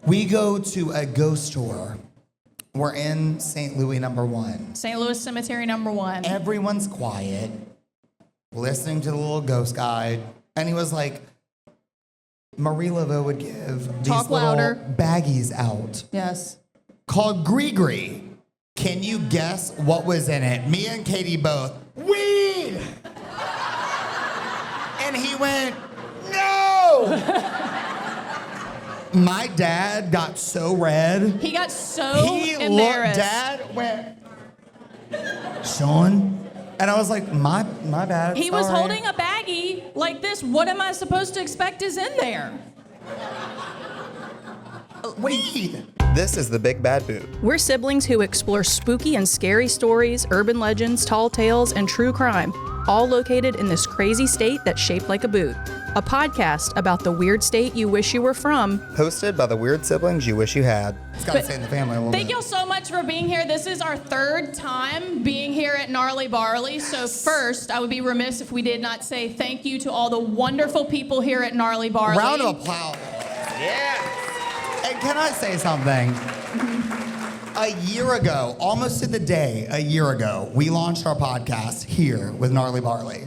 We go to a ghost tour. We're in St. Louis number 1. St. Louis Cemetery number 1. Everyone's quiet, listening to the little ghost guide. And he was like, Marie Laveau would give these little baggies out. Yes. Called Gree. Can you guess what was in it? Me and Katie both. Weed! And he went, no! My dad got so red. He got so embarrassed. Looked, Dad went, Sean? And I was like, my bad. He was holding a baggie like this. What am I supposed to expect is in there? Weed. This is the Big Bad Boot. We're siblings who explore spooky and scary stories, urban legends, tall tales, and true crime, all located in this crazy state that's shaped like a boot. A podcast about the weird state you wish you were from. Hosted by the weird siblings you wish you had. It's got to stay in the family a little bit. Thank you so much for being here. This is our 3rd time being here at Gnarly Barley. So first, I would be remiss if we did not say thank you to all the wonderful people here at Gnarly Barley. Round of applause. Yeah. And can I say something? A year ago, almost to the day, a year ago, we launched our podcast here with Gnarly Barley.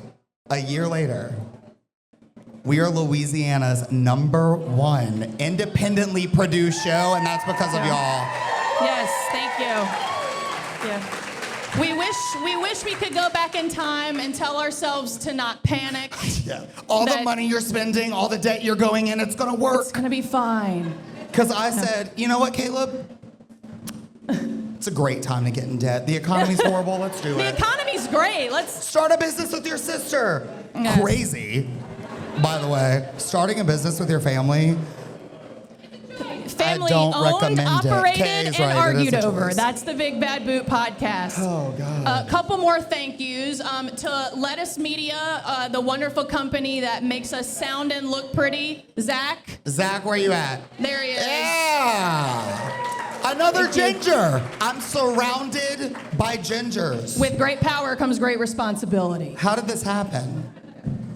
A year later, we are Louisiana's number 1 independently produced show, and that's because of y'all. Yes, thank you. Yeah. We wish we could go back in time and tell ourselves to not panic. Yeah. All the money you're spending, all the debt you're going in, it's gonna work. It's gonna be fine. Because I said, you know what, Caleb? It's a great time to get in debt. The economy's horrible. Let's do it. The economy's great. Let's start a business with your sister. Yes. Crazy. By the way, starting a business with your family. Family I don't owned, recommend operated, it. and argued over. That's the Big Bad Boot podcast. Oh, God. A couple more thank yous to Lettuce Media, the wonderful company that makes us sound and look pretty. Zach, where you at? There he is. Yeah. Another ginger. I'm surrounded by gingers. With great power comes great responsibility. How did this happen?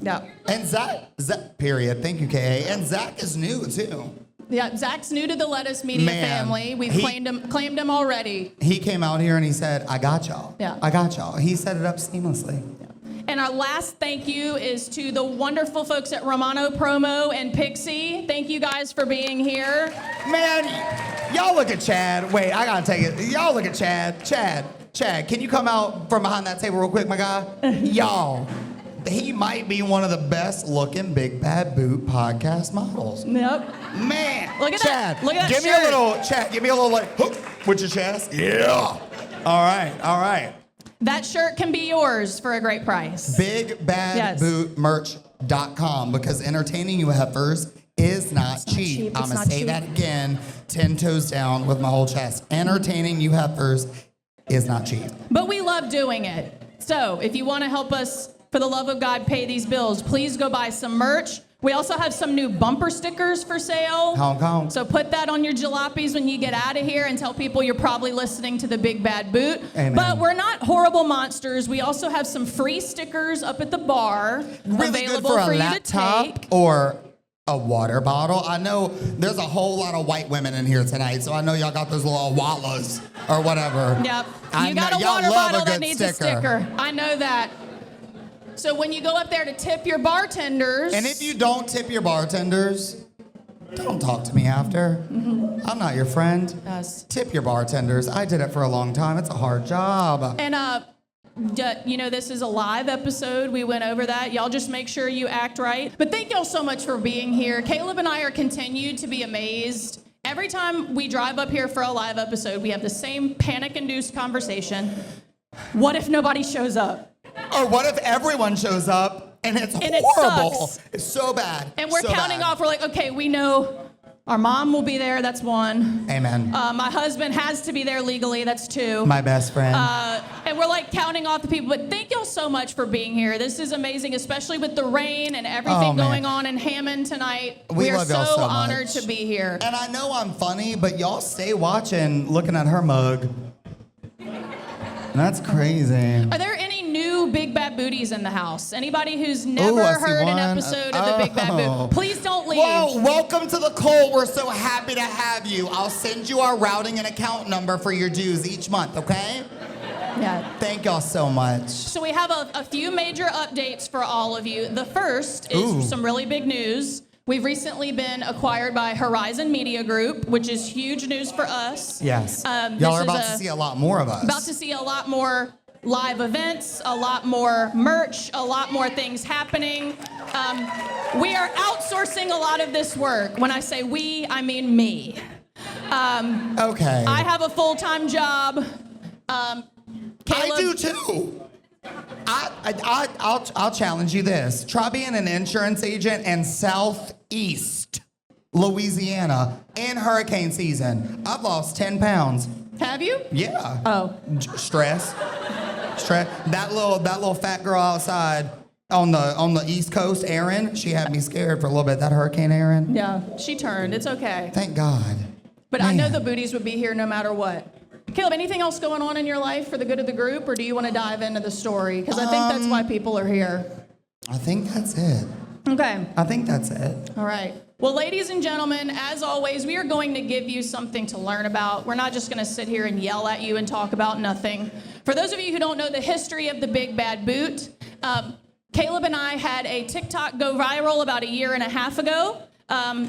Yeah. And Zach, period. Thank you, K.A. And Zach is new, too. Yeah, Zach's new to the Lettuce Media family. We've claimed him already. He came out here and he said, I got y'all. Yeah. I got y'all. He set it up seamlessly. Yeah. And our last thank you is to the wonderful folks at Romano Promo and Pixie. Thank you guys for being here. Man, y'all look at Chad. Wait, I gotta take it. Y'all look at Chad. Chad, can you come out from behind that table real quick, my guy? Y'all. He might be one of the best looking Big Bad Boot podcast models. Yep. Man. Look at Chad, that. Look at that give shirt. Give me a little like, hook with your chest. Yeah. All right. That shirt can be yours for a great price. BigBadBootMerch.com, because entertaining you heifers is not cheap. I'm going to say that again, 10 toes down with my whole chest. Entertaining you heifers is not cheap. But we love doing it. So if you want to help us, for the love of God, pay these bills, please go buy some merch. We also have some new bumper stickers for sale. Hong Kong. So put that on your jalapees when you get out of here and tell people you're probably listening to the Big Bad Boot. Amen. But we're not horrible monsters. We also have some free stickers up at the bar really available good for a you laptop to take. Or a water bottle. I know there's a whole lot of white women in here tonight, so I know y'all got those little wallas or whatever. Yep. I You got know, a y'all water love bottle a good that needs sticker. a sticker. I know that. So when you go up there to tip your bartenders. And if you don't tip your bartenders, don't talk to me after. Mm-hmm. I'm not your friend. Yes. Tip your bartenders. I did it for a long time. It's a hard job. And this is a live episode. We went over that. Y'all just make sure you act right. But thank y'all so much for being here. Caleb and I are continued to be amazed. Every time we drive up here for a live episode, we have the same panic-induced conversation. What if nobody shows up? Or what if everyone shows up and it's horrible? It sucks. It's so bad. And we're so counting bad. off. We're like, okay, we know our mom will be there. That's one. Amen. My husband has to be there legally. That's two. My best friend. And we're like counting off the people. But thank y'all so much for being here. This is amazing, especially with the rain and everything going on in Hammond tonight. We are love y'all so honored much. to be here. And I know I'm funny, but y'all stay watching, looking at her mug. That's crazy. Are there any new Big Bad Booties in the house? Anybody who's never heard an episode of the Big Bad Boot? Please don't leave. Whoa, welcome to the cult. We're so happy to have you. I'll send you our routing and account number for your dues each month, okay? Yeah. Thank y'all so much. So we have a few major updates for all of you. The first is some really big news. We've recently been acquired by Horizon Media Group, which is huge news for us. Yes. This Y'all are is about to see a lot more of us. About to see a lot more live events, a lot more merch, a lot more things happening. We are outsourcing a lot of this work. When I say we, I mean me. Okay. I have a full-time job. Caleb, I do too. I'll challenge you this. Try being an insurance agent in Southeast Louisiana in hurricane season. I've lost 10 pounds. Have you? Yeah. Oh. Stress. That little fat girl outside on the East Coast, Erin, she had me scared for a little bit. That Hurricane Erin. Yeah, she turned. It's okay. Thank God. But I know the booties would be here no matter what. Caleb, anything else going on in your life for the good of the group, or do you want to dive into the story? Because I think that's why people are here. I think that's it. Okay. I think that's it. All right. Well, ladies and gentlemen, as always, we are going to give you something to learn about. We're not just going to sit here and yell at you and talk about nothing. For those of you who don't know the history of the Big Bad Boot, Caleb and I had a TikTok go viral about a year and a half ago.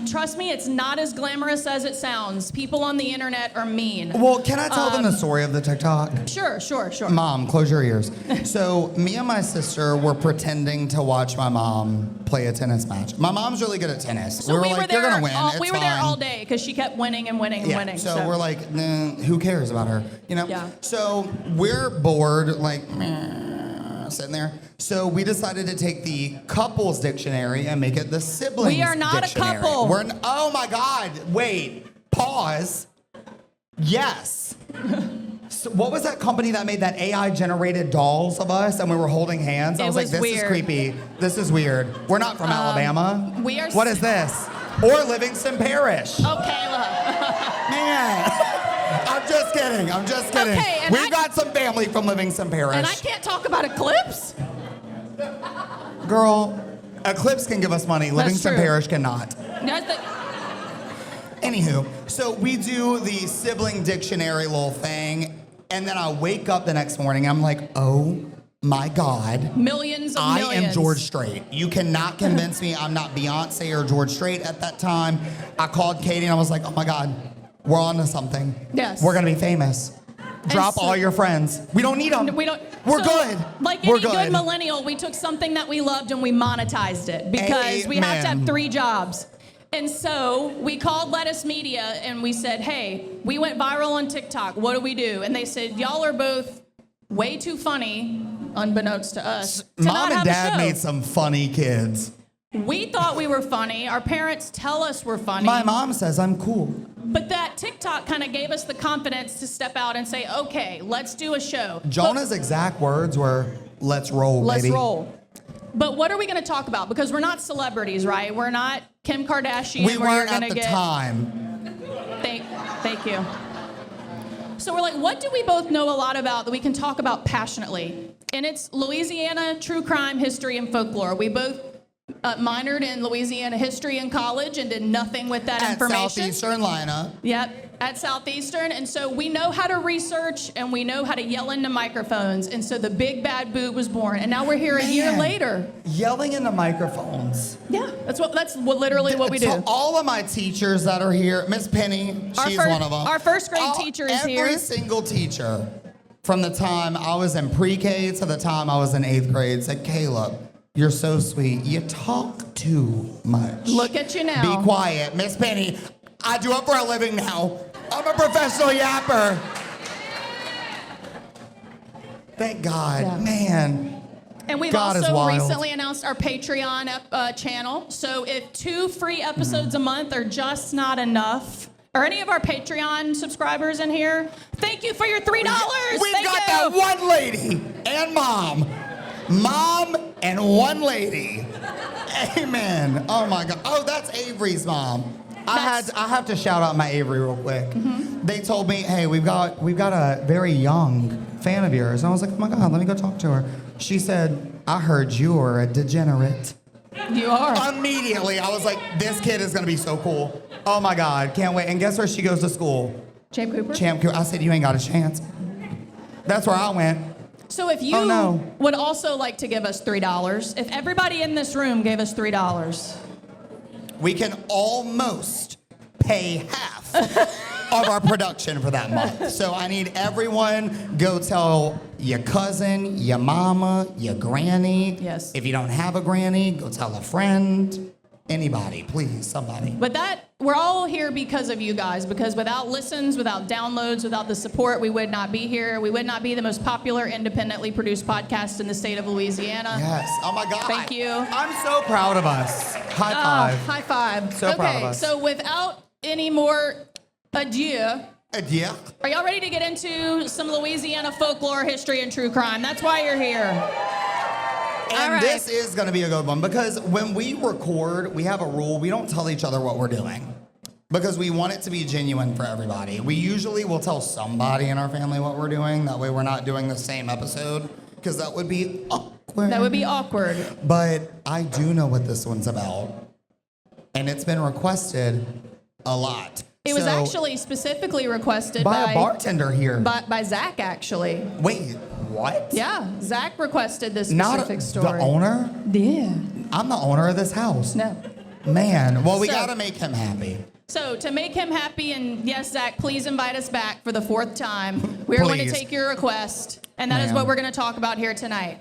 Trust me, it's not as glamorous as it sounds. People on the internet are mean. Well, can I tell them the story of the TikTok? Sure. Mom, close your ears. So me and my sister were pretending to watch my mom play a tennis match. My mom's really good at tennis. So we were like, there, you're gonna win. we were there all day because she kept winning and winning and winning. So we're like, nah, who cares about her? You know? Yeah. So we're bored, like, sitting there. So we decided to take the couples dictionary and make it the siblings dictionary. We are not dictionary. a couple. Oh my God, wait, pause. Yes. So what was that company that made that AI generated dolls of us and we were holding hands? I was like, this is creepy. This is weird. We're not from Alabama. We are. What is this? Or Livingston Parish. Oh, Caleb. Man. I'm just kidding. Okay, and We've got some family from Livingston Parish. And I can't talk about Eclipse? Girl, Eclipse can give us money. Livingston true. Parish cannot. That's the- Anywho, so we do the sibling dictionary little thing, and then I wake up the next morning, I'm like, oh my God. Millions. I am George Strait. You cannot convince me I'm not Beyonce or George Strait at that time. I called Katie and I was like, oh my God, we're on to something. Yes. We're gonna be famous. Drop all your friends. We don't need them. We're good. Like We're any good millennial, we took something that we loved and we monetized it because we have to have 3 jobs. And so we called Lettuce Media and we said, hey, we went viral on TikTok. What do we do? And they said, y'all are both way too funny, unbeknownst to us. Mom and Dad made some funny kids. We thought we were funny. Our parents tell us we're funny. My mom says I'm cool. But that TikTok kind of gave us the confidence to step out and say, okay, let's do a show. Jonah's exact words were, let's roll, Let's baby. roll. But what are we going to talk about? Because we're not celebrities, right? We're not Kim Kardashian. We weren't at the time. Thank you. So we're like, what do we both know a lot about that we can talk about passionately? And it's Louisiana true crime, history, and folklore. We both minored in Louisiana history in college and did nothing with that information. At Southeastern lineup. Yep, at Southeastern. And so we know how to research and we know how to yell into microphones. And so the Big Bad Boot was born. And now we're here a year later. Yelling into microphones. Yeah, that's literally what we do. So all of my teachers that are here, Miss Penny, she's one of them. Our first grade teacher is here. Every single teacher from the time I was in pre-K to the time I was in 8th grade said, Caleb, you're so sweet. You talk too much. Look at you now. Be quiet. Miss Penny, I do it for a living now. I'm a professional yapper. Thank God. Man. And we've also recently announced our Patreon channel. So if 2 free episodes a month are just not enough, are any of our Patreon subscribers in here? Thank you for your $3. We've got that one lady and mom. Mom and one lady. Amen. Oh my God. Oh, that's Avery's mom. I have to shout out my Avery real quick. Mm-hmm. They told me, hey, we've got a very young fan of yours. And I was like, oh my God, let me go talk to her. She said, I heard you were a degenerate. You are. Immediately, I was like, this kid is gonna be so cool. Oh my God, can't wait. And guess where she goes to school? Champ Cooper? Champ Cooper. I said, you ain't got a chance. That's where I went. So if you would also like to give us $3, if everybody in this room gave us $3, we can almost pay half of our production for that month. So I need everyone go tell your cousin, your mama, your granny. Yes. If you don't have a granny, go tell a friend. Anybody, please, somebody. But we're all here because of you guys, because without listens, without downloads, without the support, we would not be here. We would not be the most popular independently produced podcast in the state of Louisiana. Yes. Oh my God. Thank you. I'm so proud of us. High five. High five. So proud of us. So without any more ado, are y'all ready to get into some Louisiana folklore, history, and true crime? That's why you're here. And this is going to be a good one because when we record, we have a rule. We don't tell each other what we're doing because we want it to be genuine for everybody. We usually will tell somebody in our family what we're doing. That way we're not doing the same episode because that would be awkward. That would be awkward. But I do know what this one's about. And it's been requested a lot. It was actually specifically requested by a bartender here. By Zach, actually. Wait, what? Yeah, Zach requested this specific story. The owner? Yeah. I'm the owner of this house. No. Man, well, we got to make him happy. So to make him happy, and yes, Zach, please invite us back for the 4th time. We're going to take your request, and that is what we're going to talk about here tonight.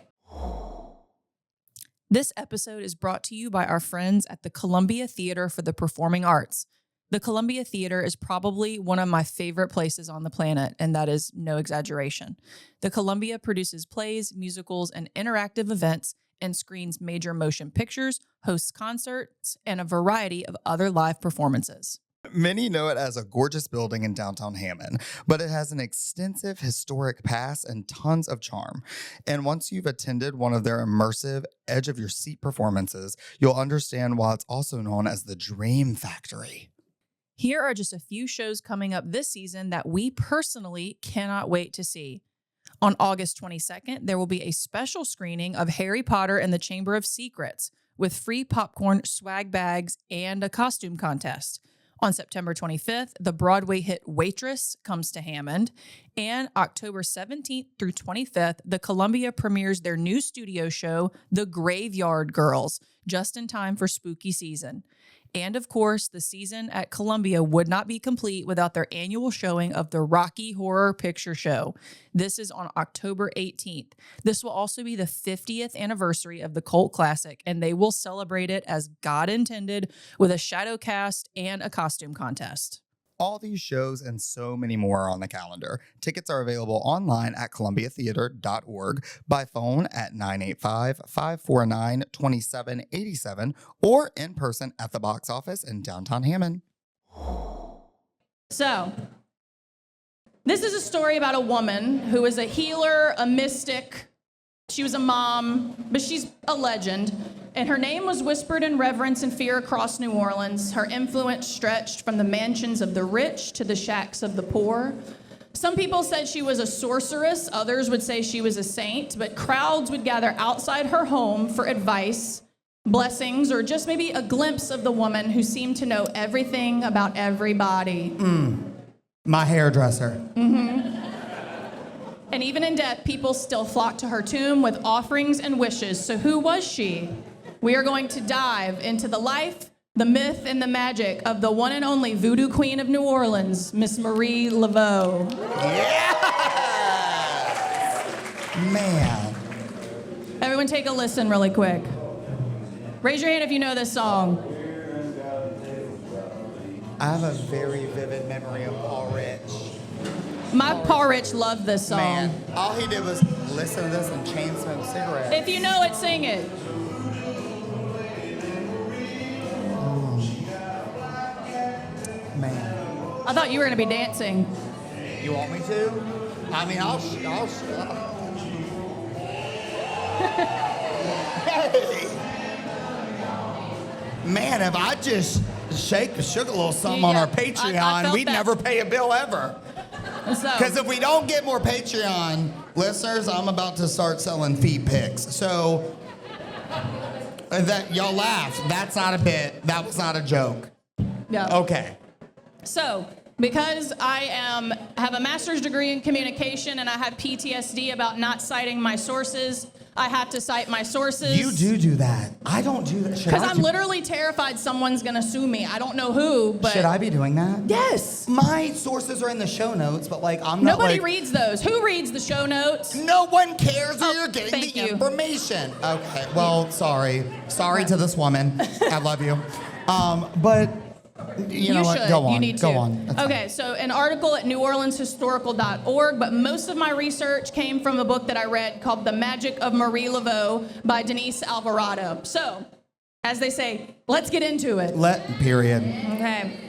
This episode is brought to you by our friends at the Columbia Theater for the Performing Arts. The Columbia Theater is probably one of my favorite places on the planet, and that is no exaggeration. The Columbia produces plays, musicals, and interactive events and screens major motion pictures, hosts concerts, and a variety of other live performances. Many know it as a gorgeous building in downtown Hammond, but it has an extensive historic past and tons of charm. And once you've attended one of their immersive, edge-of-your-seat performances, you'll understand why it's also known as the Dream Factory. Here are just a few shows coming up this season that we personally cannot wait to see. On August 22nd, there will be a special screening of Harry Potter and the Chamber of Secrets with free popcorn, swag bags, and a costume contest. On September 25th, the Broadway hit Waitress comes to Hammond. And October 17th through 25th, the Columbia premieres their new studio show, The Graveyard Girls, just in time for spooky season. And of course, the season at Columbia would not be complete without their annual showing of the Rocky Horror Picture Show. This is on October 18th. This will also be the 50th anniversary of the cult classic, and they will celebrate it as God intended with a shadow cast and a costume contest. All these shows and so many more are on the calendar. Tickets are available online at columbiatheater.org, by phone at 985-549-2787, or in person at the box office in downtown Hammond. So, this is a story about a woman who is a healer, a mystic. She was a mom, but she's a legend. And her name was whispered in reverence and fear across New Orleans. Her influence stretched from the mansions of the rich to the shacks of the poor. Some people said she was a sorceress. Others would say she was a saint. But crowds would gather outside her home for advice, blessings, or just maybe a glimpse of the woman who seemed to know everything about everybody. My hairdresser. And even in death, people still flocked to her tomb with offerings and wishes. So who was she? We are going to dive into the life, the myth, and the magic of the one and only Voodoo Queen of New Orleans, Miss Marie Laveau. Yeah! Man. Everyone take a listen really quick. Raise your hand if you know this song. I have a very vivid memory of Paul Rich. My Paul Rich loved this song. Man, all he did was listen to this and chain smoke cigarettes. If you know it, sing it. Man. I thought you were going to be dancing. You want me to? I mean, I'll stop. Hey. Man, if I just shake the sugar a little something on our Patreon, we'd never pay a bill ever. Because if we don't get more Patreon listeners, I'm about to start selling feet pics. So That y'all laughed. That's not a bit. That was not a joke. Yeah. Okay. So, because I have a master's degree in communication and I have PTSD about not citing my sources, I have to cite my sources. You do that. I don't do that. Because I'm literally terrified someone's going to sue me. I don't know who, but... Should I be doing that? Yes. My sources are in the show notes, but like I'm not Nobody reads those. Who reads the show notes? No one cares where you're getting thank the you. information. Okay, well, sorry. Sorry to this woman. I love you. But you know what? Should. Go on. You need Go to. on. That's okay, so an article at neworleanshistorical.org, but most of my research came from a book that I read called The Magic of Marie Laveau by Denise Alvarado. So, as they say, let's get into it. Period. Okay.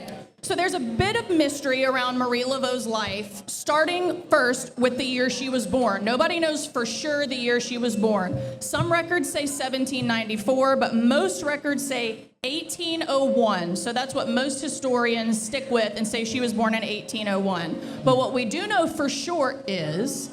So there's a bit of mystery around Marie Laveau's life, starting first with the year she was born. Nobody knows for sure the year she was born. Some records say 1794, but most records say 1801. So that's what most historians stick with and say she was born in 1801. But what we do know for sure is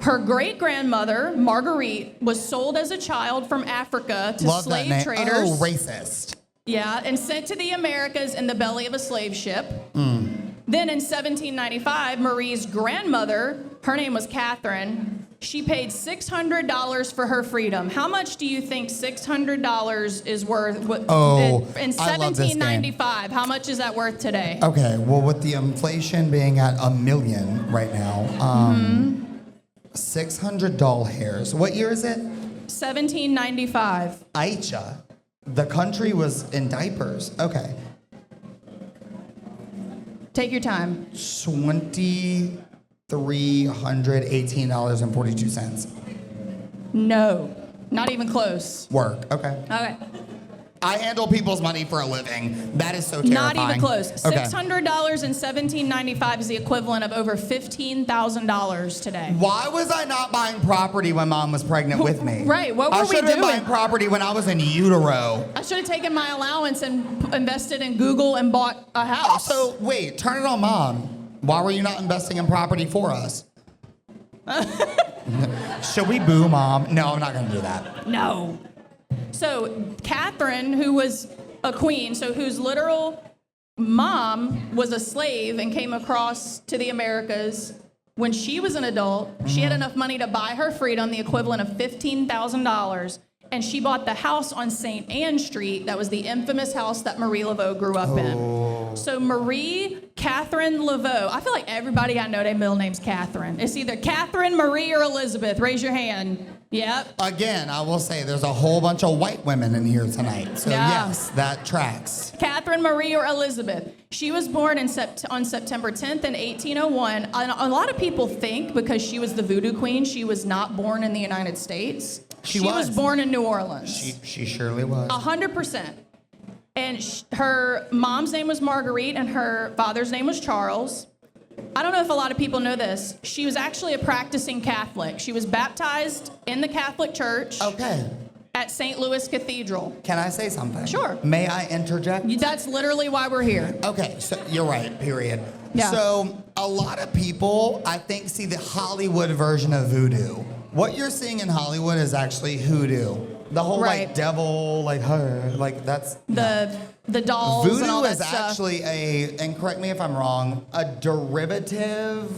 her great-grandmother, Marguerite, was sold as a child from Africa to Love slave that name. traders. Oh, racist. Yeah, and sent to the Americas in the belly of a slave ship. Then in 1795, Marie's grandmother, her name was Catherine, she paid $600 for her freedom. How much do you think $600 is worth? In I love this game. 1795, how much is that worth today? Okay, well, with the inflation being at $1 million right now, 600 doll hairs. What year is it? 1795. Aicha. The country was in diapers. Okay. Take your time. $2,318.42. No, not even close. Work. Okay. Okay. I handle people's money for a living. That is so terrifying. Not even close. Okay. $600 in 1795 is the equivalent of over $15,000 today. Why was I not buying property when Mom was pregnant with me? Right, what were we I should have been doing? buying property when I was in utero. I should have taken my allowance and invested in Google and bought a house. Also, wait, turn it on Mom. Why were you not investing in property for us? Should we boo Mom? No, I'm not going to do that. No. So Catherine, who was a queen, so whose literal mom was a slave and came across to the Americas when she was an adult, she had enough money to buy her freedom, the equivalent of $15,000, and she bought the house on St. Anne Street. That was the infamous house that Marie Laveau grew up in. So Marie Catherine Laveau. I feel like everybody I know, their middle name's Catherine. It's either Catherine, Marie, or Elizabeth. Raise your hand. Yep. Again, I will say there's a whole bunch of white women in here tonight. So Yeah. yes, that tracks. Catherine Marie or Elizabeth. She was born on September 10th in 1801. A lot of people think because she was the voodoo queen, she was not born in the United States. She was born in New Orleans. She surely was. 100%. And her mom's name was Marguerite and her father's name was Charles. I don't know if a lot of people know this. She was actually a practicing Catholic. She was baptized in the Catholic Church. Okay. At St. Louis Cathedral. Can I say something? Sure. May I interject? That's literally why we're here. Okay, so you're right, period. Yeah. So a lot of people, I think, see the Hollywood version of voodoo. What you're seeing in Hollywood is actually hoodoo. The whole Right. like devil, like her, like that's The dolls voodoo and all that is stuff. actually and correct me if I'm wrong, a derivative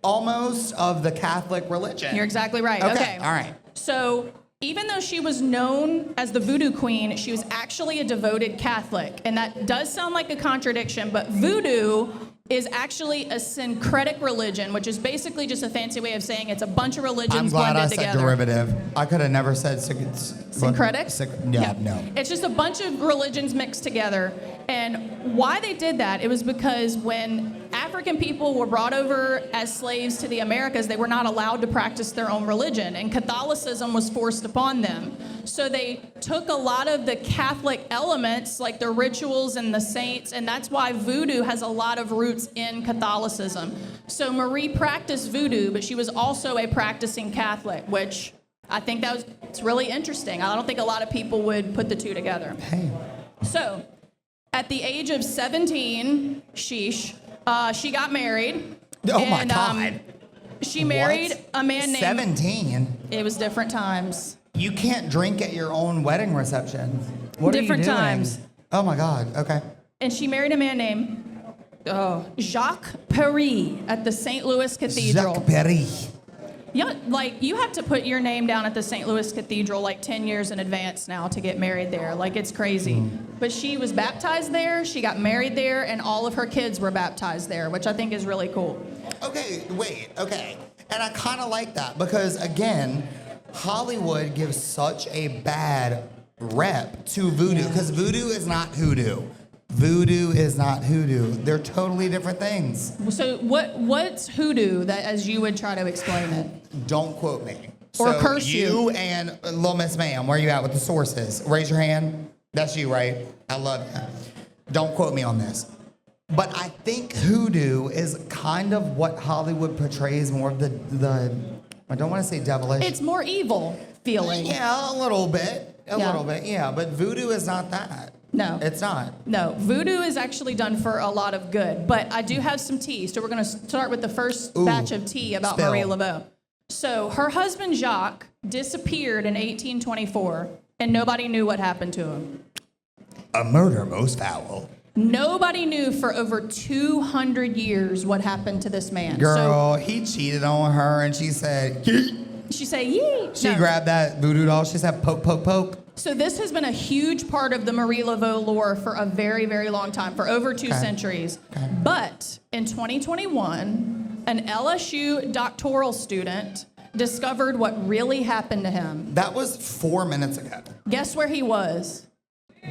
almost of the Catholic religion. You're exactly right. Okay. All right. So even though she was known as the voodoo queen, she was actually a devoted Catholic. And that does sound like a contradiction, but voodoo is actually a syncretic religion, which is basically just a fancy way of saying it's a bunch of religions I'm glad blended I said together. derivative. I could have never said Syncretic? No. It's just a bunch of religions mixed together. And why they did that, it was because when African people were brought over as slaves to the Americas, they were not allowed to practice their own religion, and Catholicism was forced upon them. So they took a lot of the Catholic elements, like the rituals and the saints, and that's why voodoo has a lot of roots in Catholicism. So Marie practiced voodoo, but she was also a practicing Catholic, which I think it's really interesting. I don't think a lot of people would put the two together. Hey. So, at the age of 17, she got married. Oh my God. She married a man named... 17? It was different times. You can't drink at your own wedding reception. What Different are you doing? times. Oh my God. Okay. And she married a man named Jacques Paris at the St. Louis Cathedral. Jacques Paris. Yeah, like you have to put your name down at the St. Louis Cathedral like 10 years in advance now to get married there. Like it's crazy. But she was baptized there, she got married there, and all of her kids were baptized there, which I think is really cool. Okay, wait, okay. And I kind of like that because, again, Hollywood gives such a bad rep to voodoo because voodoo is not hoodoo. Voodoo is not hoodoo. They're totally different things. So what's hoodoo that as you would try to explain it? Don't quote me. Or So curse you. You and Little Miss Ma'am, where you at with the sources? Raise your hand. That's you, right? I love you. Don't quote me on this. But I think hoodoo is kind of what Hollywood portrays more of the I don't want to say devilish. It's more evil feeling. Yeah, a little bit. A Yeah. little bit, yeah. But voodoo is not that. No. It's not. No, voodoo is actually done for a lot of good, but I do have some tea. So we're going to start with the first batch of tea about Spill. Marie Laveau. So her husband Jacques disappeared in 1824, and nobody knew what happened to him. A murder most foul. Nobody knew for over 200 years what happened to this man. Girl, he cheated on her and she said, "Yeet." So she say, yee. She No. grabbed that voodoo doll. She said, poke, poke, poke. So this has been a huge part of the Marie Laveau lore for a very, very long time, for over 2 centuries. But in 2021, an LSU doctoral student discovered what really happened to him. That was 4 minutes ago. Guess where he was?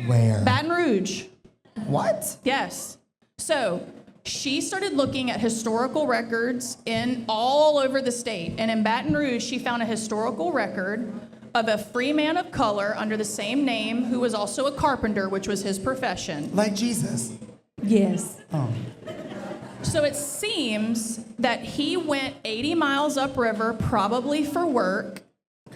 Where? Baton Rouge. What? Yes. So she started looking at historical records in all over the state. And in Baton Rouge, she found a historical record of a free man of color under the same name who was also a carpenter, which was his profession. Like Jesus. Yes. Oh. So it seems that he went 80 miles upriver, probably for work,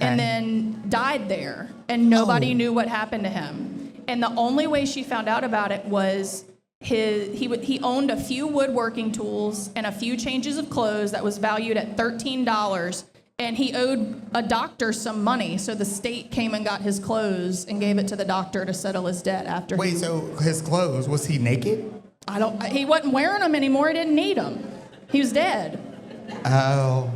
and then died there. And nobody knew what happened to him. And the only way she found out about it was he owned a few woodworking tools and a few changes of clothes that was valued at $13. And he owed a doctor some money, so the state came and got his clothes and gave it to the doctor to settle his debt after. Wait, so his clothes, was he naked? He wasn't wearing them anymore. He didn't need them. He was dead. Oh.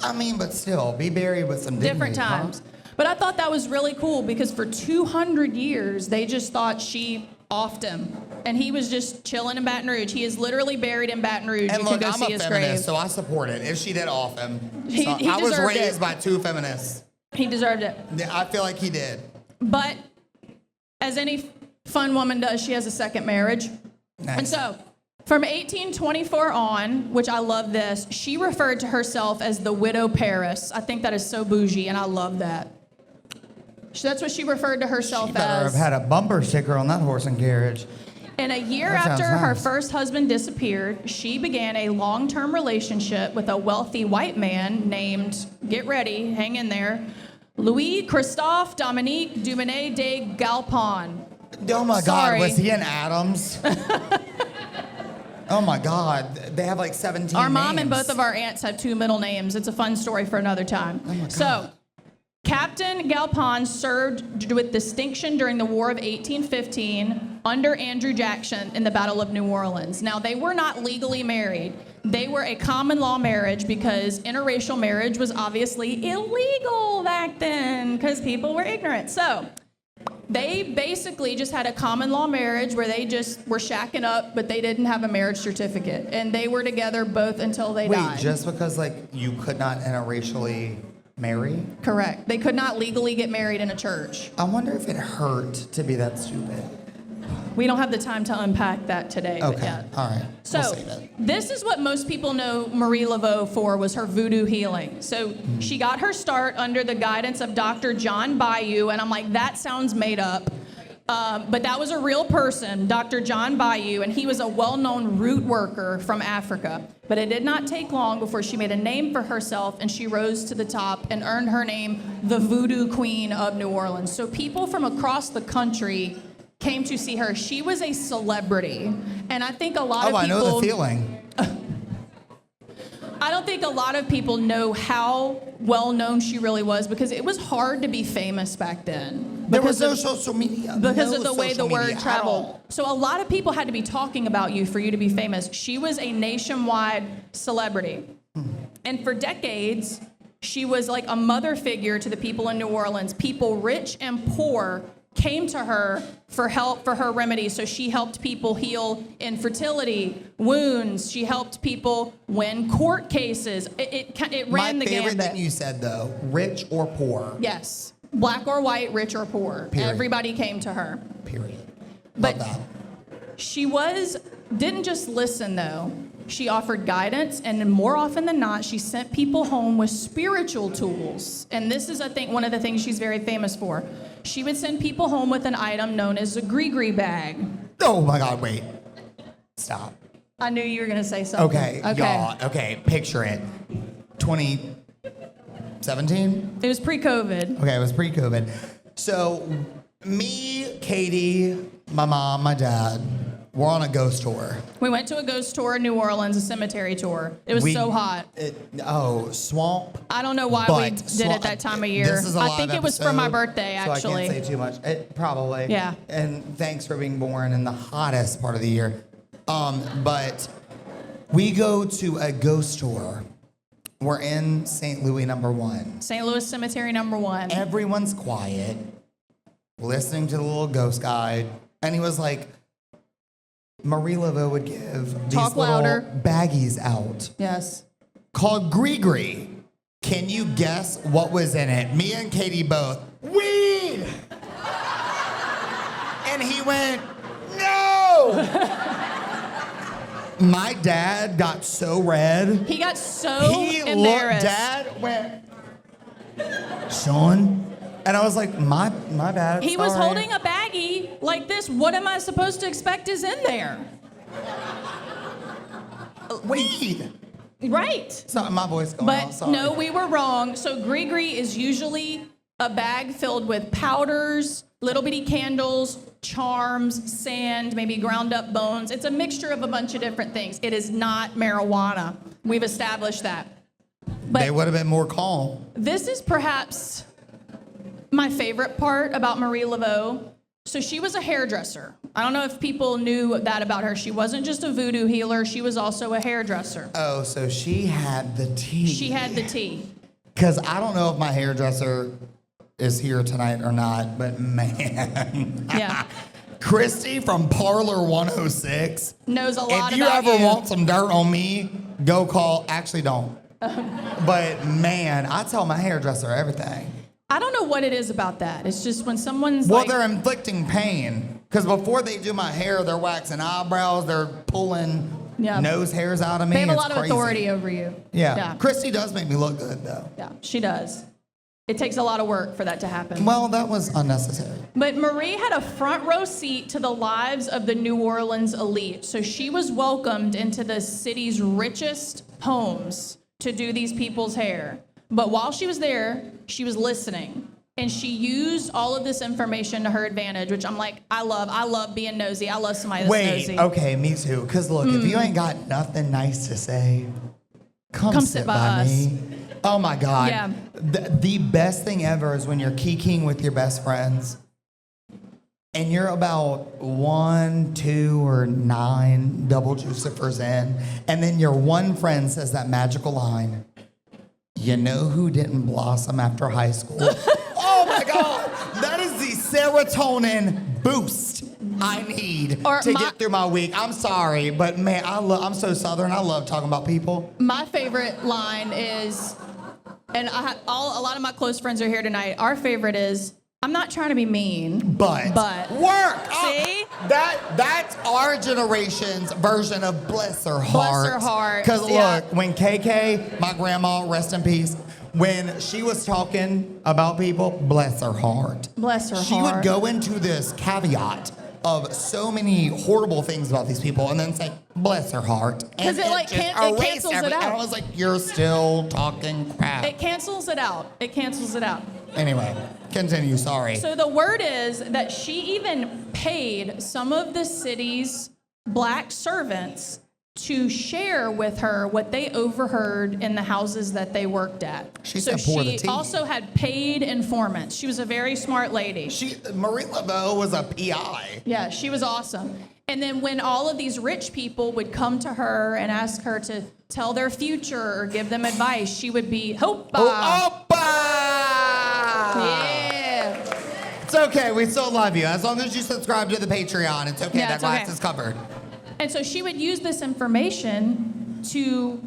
I mean, but still, be buried with some dignity. Different times. But I thought that was really cool because for 200 years, they just thought she offed him. And he was just chilling in Baton Rouge. He is literally buried in Baton Rouge. And you look, can go I'm see a his feminist, grave. so I support it. If she did off him. He I was deserved raised it. by 2 feminists. He deserved it. Yeah, I feel like he did. But as any fun woman does, she has a second marriage. Nice. And so from 1824 on, which I love this, she referred to herself as the Widow Paris. I think that is so bougie, and I love that. That's what she referred to herself She better as. have had a bumper sticker on that horse and carriage. And a year That sounds after her nice. first husband disappeared, she began a long-term relationship with a wealthy white man named, get ready, hang in there, Louis Christophe Dominique Dumanet de Galpon. Oh my Sorry. God, was he in Adams? Oh my God, they have like 17 Our mom and names. both of our aunts have 2 middle names. It's a fun story for another time. Oh my God. So, Captain Galpon served with distinction during the War of 1815 under Andrew Jackson in the Battle of New Orleans. Now, they were not legally married. They were a common law marriage because interracial marriage was obviously illegal back then because people were ignorant. So, they basically just had a common law marriage where they just were shacking up, but they didn't have a marriage certificate. And they were together both until they died. Wait, just because like you could not interracially marry? Correct. They could not legally get married in a church. I wonder if it hurt to be that stupid. We don't have the time to unpack that today. But Okay, yeah. all right. So we'll save it. this is what most people know Marie Laveau for, was her voodoo healing. So she got her start under the guidance of Dr. John Bayou, and I'm like, that sounds made up. But that was a real person, Dr. John Bayou, and he was a well-known root worker from Africa. But it did not take long before she made a name for herself, and she rose to the top and earned her name, the Voodoo Queen of New Orleans. So people from across the country came to see her. She was a celebrity, and I think a lot of people... I know the feeling. I don't think a lot of people know how well known she really was because it was hard to be famous back then. There was no social media. Because no of the way the social word media at traveled. all. So a lot of people had to be talking about you for you to be famous. She was a nationwide celebrity. And for decades, she was like a mother figure to the people in New Orleans. People rich and poor came to her for help for her remedies. So she helped people heal infertility, wounds. She helped people win court cases. It ran the My favorite gambit. thing you said, though, rich or poor. Yes. Black or white, rich or poor. Period. Everybody came to her. Period. But Love that. she didn't just listen, though. She offered guidance, and more often than not, she sent people home with spiritual tools. And this is, I think, one of the things she's very famous for. She would send people home with an item known as a gree bag. Oh my God, wait. Stop. I knew you were going to say something. Okay, y'all. Okay, picture it. 2017? It was pre-COVID. Okay, it was pre-COVID. So, me, Katie, my mom, my dad, we're on a ghost tour. We went to a ghost tour in New Orleans, a cemetery tour. It was so hot. Swamp. I don't know why we did it that time of year. This is a I live think it was for my episode, birthday, so actually. I can't say too much. Probably. Yeah. And thanks for being born in the hottest part of the year. But we go to a ghost tour. We're in St. Louis #1. St. Louis Cemetery #1. Everyone's quiet, listening to the little ghost guide, and he was like, Marie Laveau would give these Talk little louder. baggies out Yes. called Gree. Can you guess what was in it? Me and Katie both. Weed! And he went, no! My dad got so red. He got so He looked, embarrassed. Dad went, Sean? And I was like, my bad. He was sorry." holding a baggie like this. What am I supposed to expect is in there? Weed. Right. Sorry, my voice going But on. Sorry. no, we were wrong. So gree is usually a bag filled with powders, little bitty candles, charms, sand, maybe ground up bones. It's a mixture of a bunch of different things. It is not marijuana. We've established that. But They would have been more calm. this is perhaps my favorite part about Marie Laveau. So she was a hairdresser. I don't know if people knew that about her. She wasn't just a voodoo healer. She was also a hairdresser. Oh, so she had the tea. She had the tea. Because I don't know if my hairdresser is here tonight or not, but man. Yeah. Christy from Parlor 106. Knows a lot If you about ever you. want some dirt on me, go call. Actually, don't. But man, I tell my hairdresser everything. I don't know what it is about that. It's just when someone's Well, like, they're inflicting pain. Because before they do my hair, they're waxing eyebrows, they're pulling Yeah. nose hairs out of me. they have a It's lot of crazy. authority over you. Yeah. Yeah. Christy does make me look good, though. Yeah, she does. It takes a lot of work for that to happen. Well, that was unnecessary. But Marie had a front row seat to the lives of the New Orleans elite. So she was welcomed into the city's richest homes to do these people's hair. But while she was there, she was listening. And she used all of this information to her advantage, which I'm like, I love being nosy. I love somebody that's Wait, nosy. okay, me too. Because look, if you ain't got nothing nice to say, come sit by us. me. Oh my God. Yeah. The best thing ever is when you're kikiing with your best friends and you're about 1, 2, or 9 double Jucifers in, and then your one friend says that magical line, you know who didn't blossom after high school? Oh my God. That is the serotonin boost I need to get through my week. I'm sorry, but man, I'm so Southern. I love talking about people. My favorite line is, and a lot of my close friends are here tonight. Our favorite is, I'm not trying to be mean, But work. See? That's our generation's version of bless her heart. Bless her heart. Because Yeah. look, when KK, my grandma, rest in peace, when she was talking about people, bless her heart. Bless her She heart. would go into this caveat of so many horrible things about these people and then say, bless her heart. 'Cause it, like, just it erased cancels it everything. out. And I was like, you're still talking crap. It cancels it out. It cancels it out. Anyway, continue, sorry. So the word is that she even paid some of the city's black servants to share with her what they overheard in the houses that they worked at. She said pour the tea. She also had paid informants. She was a very smart lady. Marie Laveau was a PI. Yeah, she was awesome. And then when all of these rich people would come to her and ask her to tell their future or give them advice, she would be, Hoppa! Oh, Opa! Yeah. It's okay, we still love you. As long as you subscribe to the Patreon, it's okay, Yeah, that it's rights okay. is covered. And so she would use this information to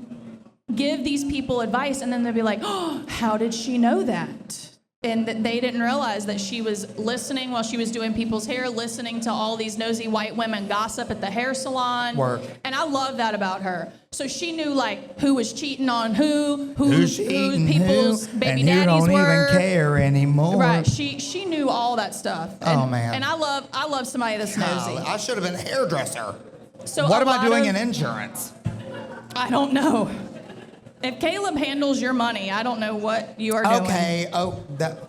give these people advice, and then they'd be like, oh, how did she know that? And they didn't realize that she was listening while she was doing people's hair, listening to all these nosy white women gossip at the hair salon. Work. And I love that about her. So she knew like who was cheating on who Who's cheating people's who, baby and who daddies don't were. even care anymore. Right. She knew all that stuff. And, Oh, man. And I love somebody that's nosy. I should have been a hairdresser. So What a am I lot doing of- in insurance? I don't know. If Caleb handles your money, I don't know what you are doing. Okay.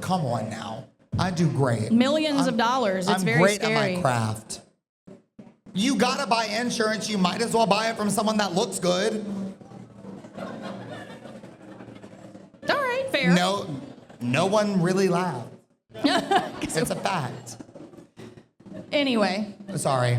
Come on now. I do great. Millions of dollars. It's I'm very great scary. at my craft. You gotta buy insurance. You might as well buy it from someone that looks good. All right, fair. No one really laughed. It's a fact. Anyway, Sorry.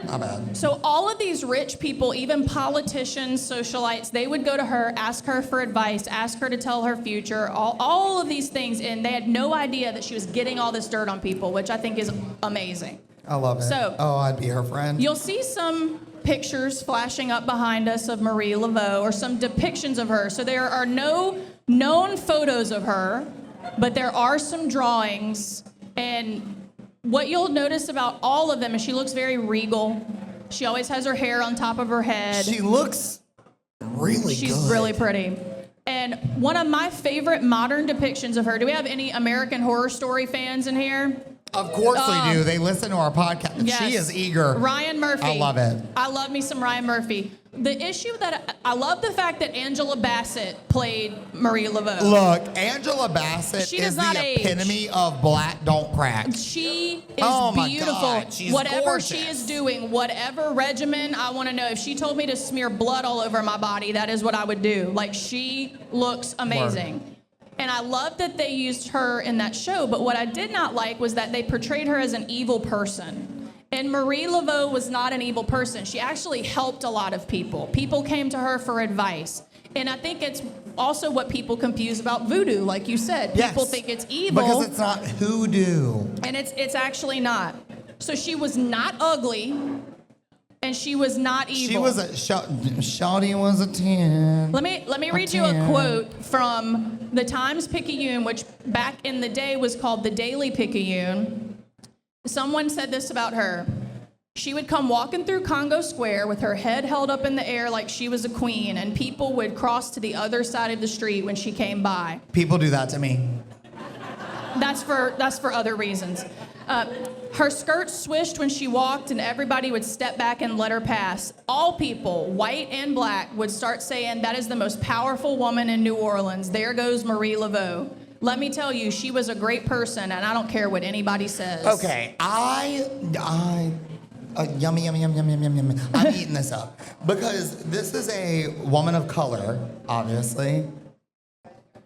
My bad. so all of these rich people, even politicians, socialites, they would go to her, ask her for advice, ask her to tell her future, all of these things, and they had no idea that she was getting all this dirt on people, which I think is amazing. I love it. So- I'd be her friend. You'll see some pictures flashing up behind us of Marie Laveau, or some depictions of her. So there are no known photos of her, but there are some drawings. And what you'll notice about all of them is she looks very regal. She always has her hair on top of her head. She looks really She's good. really pretty. And one of my favorite modern depictions of her, do we have any American Horror Story fans in here? Of course we do. They listen to our podcast. Yes. She is eager. Ryan Murphy. I love it. I love me some Ryan Murphy. The issue that I love the fact that Angela Bassett played Marie Laveau. Look, Angela Bassett She is does the not age. epitome of black don't crack. She is Oh my beautiful. God, she's whatever gorgeous. she is doing, whatever regimen, I want to know. If she told me to smear blood all over my body, that is what I would do. Like, she looks amazing. And I love that they used her in that show, but what I did not like was that they portrayed her as an evil person. And Marie Laveau was not an evil person. She actually helped a lot of people. People came to her for advice. And I think it's also what people confuse about voodoo, like you said. Yes. People think it's evil. Because it's not hoodoo. And it's actually not. So she was not ugly, and she was not evil. She was Shawty was a 10. Let me read you a quote from the Times-Picayune, which back in the day was called the Daily Picayune. Someone said this about her. She would come walking through Congo Square with her head held up in the air like she was a queen, and people would cross to the other side of the street when she came by. People do that to me. That's for other reasons. Her skirt swished when she walked, and everybody would step back and let her pass. All people, white and black, would start saying, "That is the most powerful woman in New Orleans. There goes Marie Laveau." Let me tell you, she was a great person, and I don't care what anybody says. Okay, yummy. I'm eating this up because this is a woman of color, obviously,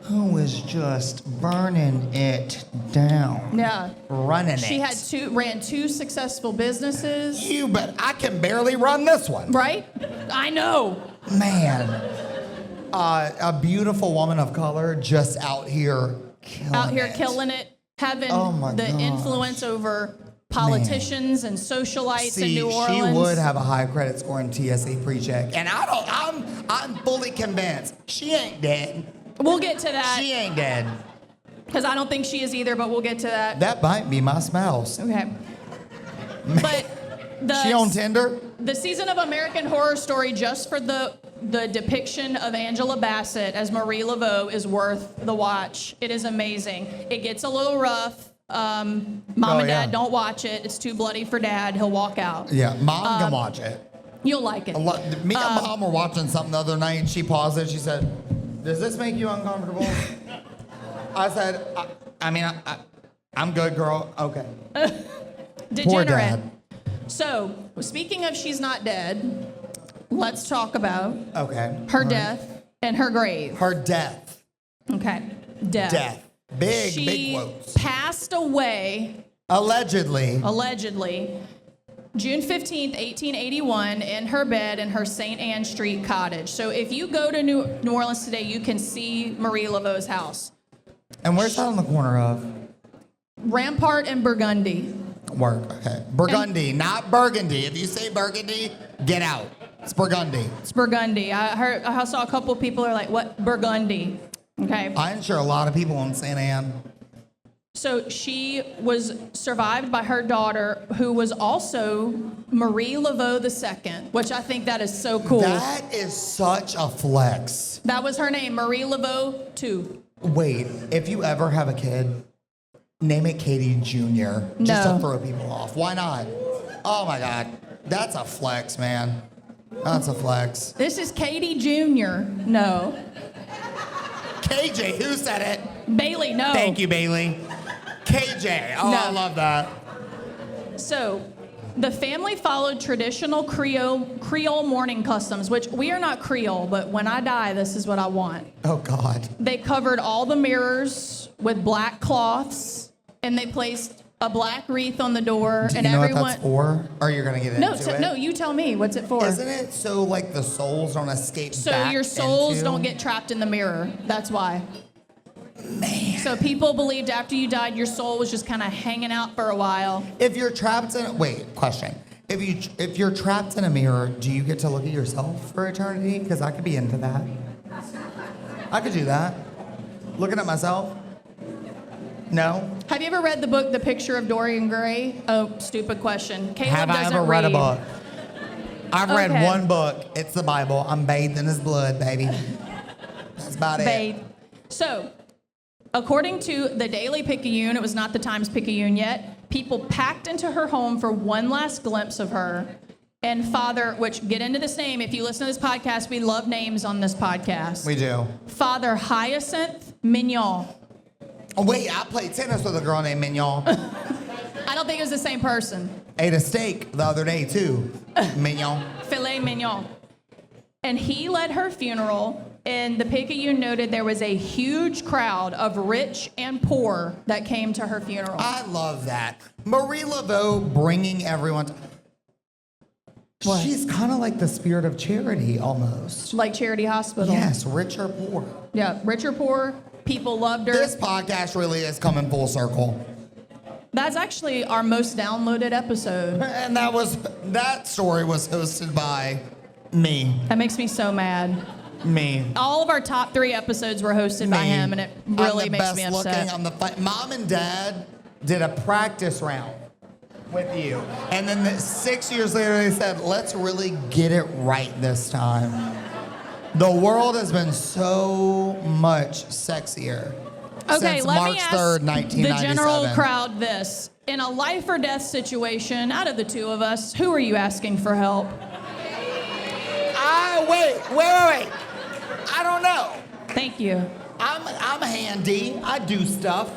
who was just burning it down. Yeah. Running it. She ran two successful businesses. But I can barely run this one. Right? I know. Man. A beautiful woman of color just out here killing it. Having Oh my the gosh. influence over politicians and socialites in See, New Orleans. she would have a high credit score in TSA pre-check. And I'm fully convinced she ain't dead. We'll get to that, She ain't dead. because I don't think she is either, but we'll get to that. That might be my spouse. Okay. But She on Tinder? the season of American Horror Story, just for the depiction of Angela Bassett as Marie Laveau, is worth the watch. It is amazing. It gets a little rough. Mom and yeah. Dad, don't watch it. It's too bloody for Dad. He'll walk out. Yeah, Mom can watch it. You'll like it. Me and Mom were watching something the other night, and she paused it. She said, "Does this make you uncomfortable?" I said, I'm good, girl. Okay. Degenerate. Poor Dad. So, speaking of she's not dead, let's talk about Okay. her death and her grave. Her death. Okay. Death. Big She quotes. passed away, Allegedly. June 15th, 1881, in her bed in her St. Anne Street cottage. So if you go to New Orleans today, you can see Marie Laveau's house. And where's that on the corner of? Rampart and Burgundy. Work. Okay. Burgundy, not Burgundy. If you say Burgundy, get out. It's Burgundy. It's Burgundy. I saw a couple of people are like, what? Burgundy. Okay. I'm sure a lot of people in St. Anne. So she was survived by her daughter, who was also Marie Laveau II, which I think that is so cool. That is such a flex. That was her name, Marie Laveau II. Wait, if you ever have a kid, name it Katie Jr. Just No. to throw people off. Why not? Oh my God. That's a flex, man. That's a flex. This is Katie Jr. No. KJ, who said it? Bailey, no. Thank you, Bailey. KJ. Oh, No. I love that. So, the family followed traditional Creole mourning customs, which we are not Creole, but when I die, this is what I want. Oh, God. They covered all the mirrors with black cloths, and they placed a black wreath on the door. Do and you know everyone. what that's for? Or you're going to get No, into it? no, you tell me. What's it for? Isn't it so like the souls don't escape So back your souls into? don't get trapped in the mirror. That's why. Man. So people believed after you died, your soul was just kind of hanging out for a while. If you're trapped in question. If you're trapped in a mirror, do you get to look at yourself for eternity? Because I could be into that. I could do that. Looking at myself. No. Have you ever read the book, The Picture of Dorian Gray? Oh, stupid question. Caleb Have I doesn't ever read a read. book? I've read Okay. one book. It's the Bible. I'm bathed in his blood, baby. That's about it. Babe. So, according to the Daily Picayune, it was not the Times Picayune yet, people packed into her home for one last glimpse of her. And Father, which get into this name, if you listen to this podcast, we love names on this podcast. We do. Father Hyacinth Mignon. Oh, wait, I played tennis with a girl named Mignon. I don't think it was the same person. Ate a steak the other day, too. Mignon. Filet mignon. And he led her funeral, and the Picayune noted there was a huge crowd of rich and poor that came to her funeral. I love that. Marie Laveau bringing everyone to... What? She's kind of like the spirit of charity, almost. Like Charity Hospital. Yes, rich or poor. Yeah, rich or poor, people loved her. This podcast really is coming full circle. That's actually our most downloaded episode. And that story was hosted by me. That makes me so mad. Me. All of our top 3 episodes were hosted by Me. him, and it really I'm the makes best me upset. looking. Mom and Dad did a practice round with you. And then 6 years later, they said, let's really get it right this time. The world has been so much sexier Okay, since let March me ask 3rd, the 1997. general crowd this. In a life or death situation, out of the two of us, who are you asking for help? Wait. I don't know. Thank you. I'm handy. I do stuff.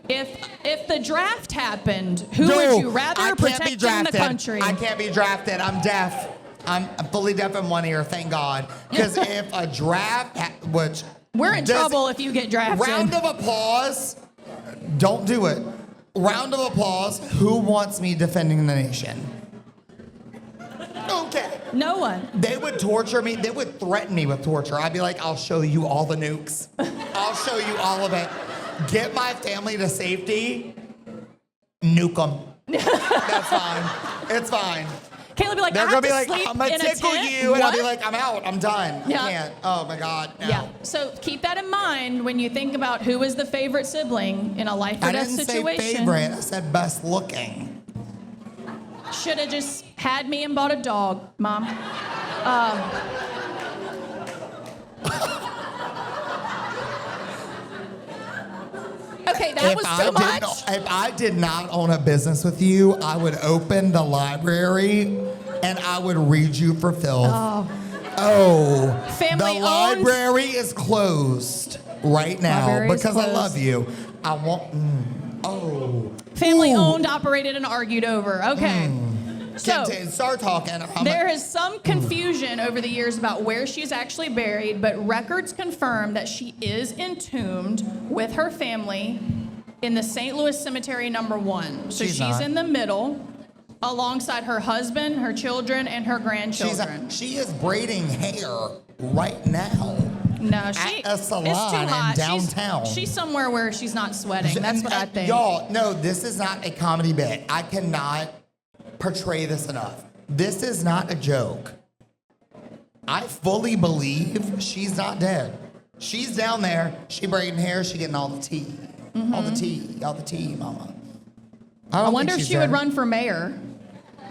If the draft happened, who No, would you rather I can't protect be in drafted. the country? I can't be drafted. I'm deaf. I'm fully deaf in one ear, thank God. Because if a draft, which... We're in trouble if you get drafted. Round of applause. Don't do it. Round of applause. Who wants me defending the nation? Okay. No one. They would torture me. They would threaten me with torture. I'd be like, I'll show you all the nukes. I'll show you all of it. Get my family to safety. Nuke them. That's fine. It's fine. Caleb be like, They're I gonna have be to like, sleep I'm gonna in a tickle tent? you, and I'll be What? like, I'm out. I'm done. Yeah. I can't. Oh my God. No. Yeah. So keep that in mind when you think about who is the favorite sibling in a life or I death didn't situation. say favorite. I said best looking. Should have just had me and bought a dog, Mom. Okay, that was too much. If I did not own a business with you, I would open the library and I would read you for filth. Oh. Family the owned? library is closed right now Library is because I closed. love you. I want. Oh. Family Ooh. owned, operated, and argued over. Okay. So Start talking. there is some confusion over the years about where she's actually buried, but records confirm that she is entombed with her family in the St. Louis Cemetery number 1. So she's not. in the middle, alongside her husband, her children, and her grandchildren. She is braiding hair right now. No, At a salon it's too hot. in downtown. She's somewhere where she's not sweating. That's what I think. Y'all, no, this is not a comedy bit. I cannot portray this enough. This is not a joke. I fully believe she's not dead. She's down there. She braiding hair. She getting all the tea. All the tea, mama. I wonder if she would run for mayor.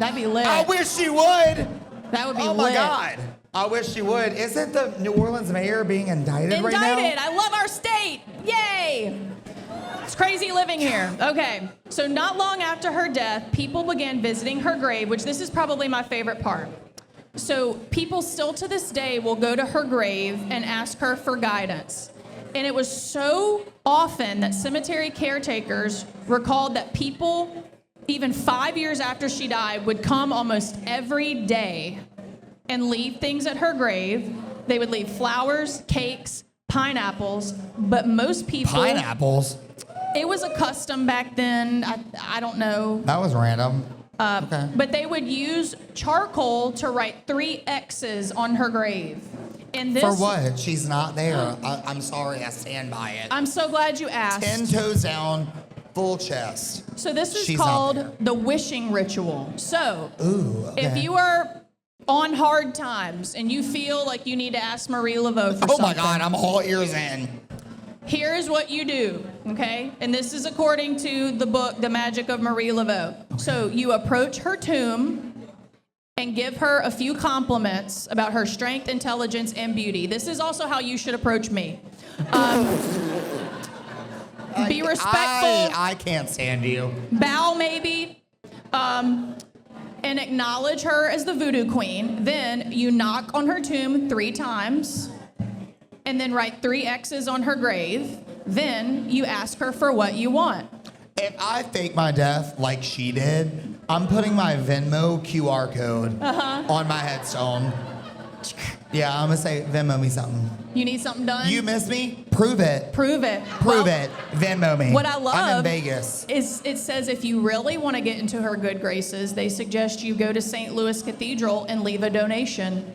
That'd be lit. I wish she would. That would be lit. Oh my God. I wish she would. Isn't the New Orleans mayor being indicted right now? Indicted. I love our state. Yay. It's crazy living here. Okay. So not long after her death, people began visiting her grave, which this is probably my favorite part. So people still to this day will go to her grave and ask her for guidance. And it was so often that cemetery caretakers recalled that people, even 5 years after she died, would come almost every day and leave things at her grave. They would leave flowers, cakes, pineapples, but most people... Pineapples? It was a custom back then. I don't know. That was random. Okay. But they would use charcoal to write 3 X's on her grave. And this, For what? She's not there. I'm sorry, I stand by it. I'm so glad you asked. 10 toes down, full chest. So this is She's not called there. the wishing ritual. So Ooh, okay. if you are on hard times and you feel like you need to ask Marie Laveau for Oh something, my God, I'm all ears in. here's what you do, okay? And this is according to the book, The Magic of Marie Laveau. Okay. So you approach her tomb and give her a few compliments about her strength, intelligence, and beauty. This is also how you should approach me. Be respectful. I can't stand you. Bow maybe. And acknowledge her as the voodoo queen. Then you knock on her tomb 3 times. And then write 3 X's on her grave. Then you ask her for what you want. If I fake my death like she did, I'm putting my Venmo QR code on my headstone. Yeah, I'm gonna say, Venmo me something. You need something done? You miss me? Prove it. Prove it. Prove Well, it. Venmo me. What I love I'm in Vegas. is it says if you really want to get into her good graces, they suggest you go to St. Louis Cathedral and leave a donation.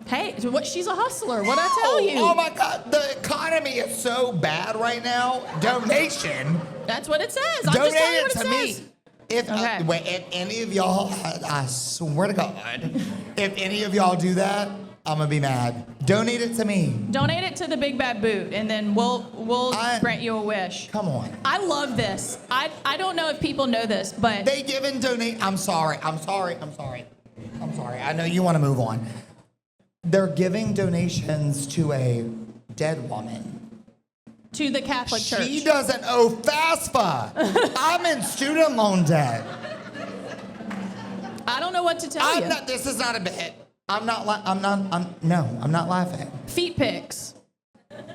Hey, she's a hustler. What'd I tell you? Oh my God, the economy is so bad right now. Donation. That's what it says. I'm Donate just telling you it what to it me. says. If any of y'all, I swear to God, if any of y'all do that, I'm gonna be mad. Donate it to me. Donate it to the Big Bad Boot, and then we'll grant you a wish. Come on. I love this. I don't know if people know this, but They give and donate. I'm sorry. I know you want to move on. They're giving donations to a dead woman. to the Catholic Church. She doesn't owe FAFSA. I'm in student loan debt. I don't know what to tell you. This is not a bit. I'm not laughing. Feet pics.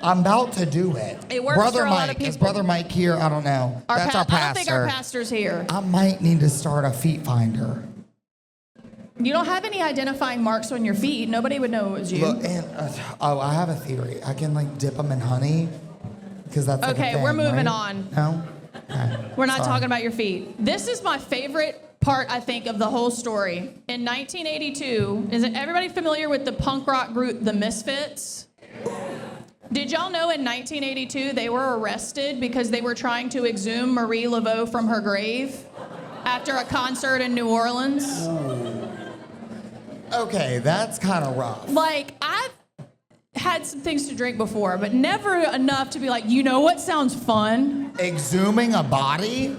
I'm about to do it. It works Brother for a lot Mike. of Is people. Brother Mike here? I don't know. That's our pastor. I don't think our pastor's here. I might need to start a feet finder. You don't have any identifying marks on your feet. Nobody would know it was you. Look, and I have a theory. I can dip them in honey, because that's like a Okay, thing, we're moving right? on. No. Okay. We're not Sorry. talking about your feet. This is my favorite part, I think, of the whole story. In 1982, is everybody familiar with the punk rock group The Misfits? Did y'all know in 1982 they were arrested because they were trying to exhume Marie Laveau from her grave after a concert in New Orleans? Okay, that's kind of rough. I've had some things to drink before, but never enough to be like, you know what sounds fun? Exhuming a body?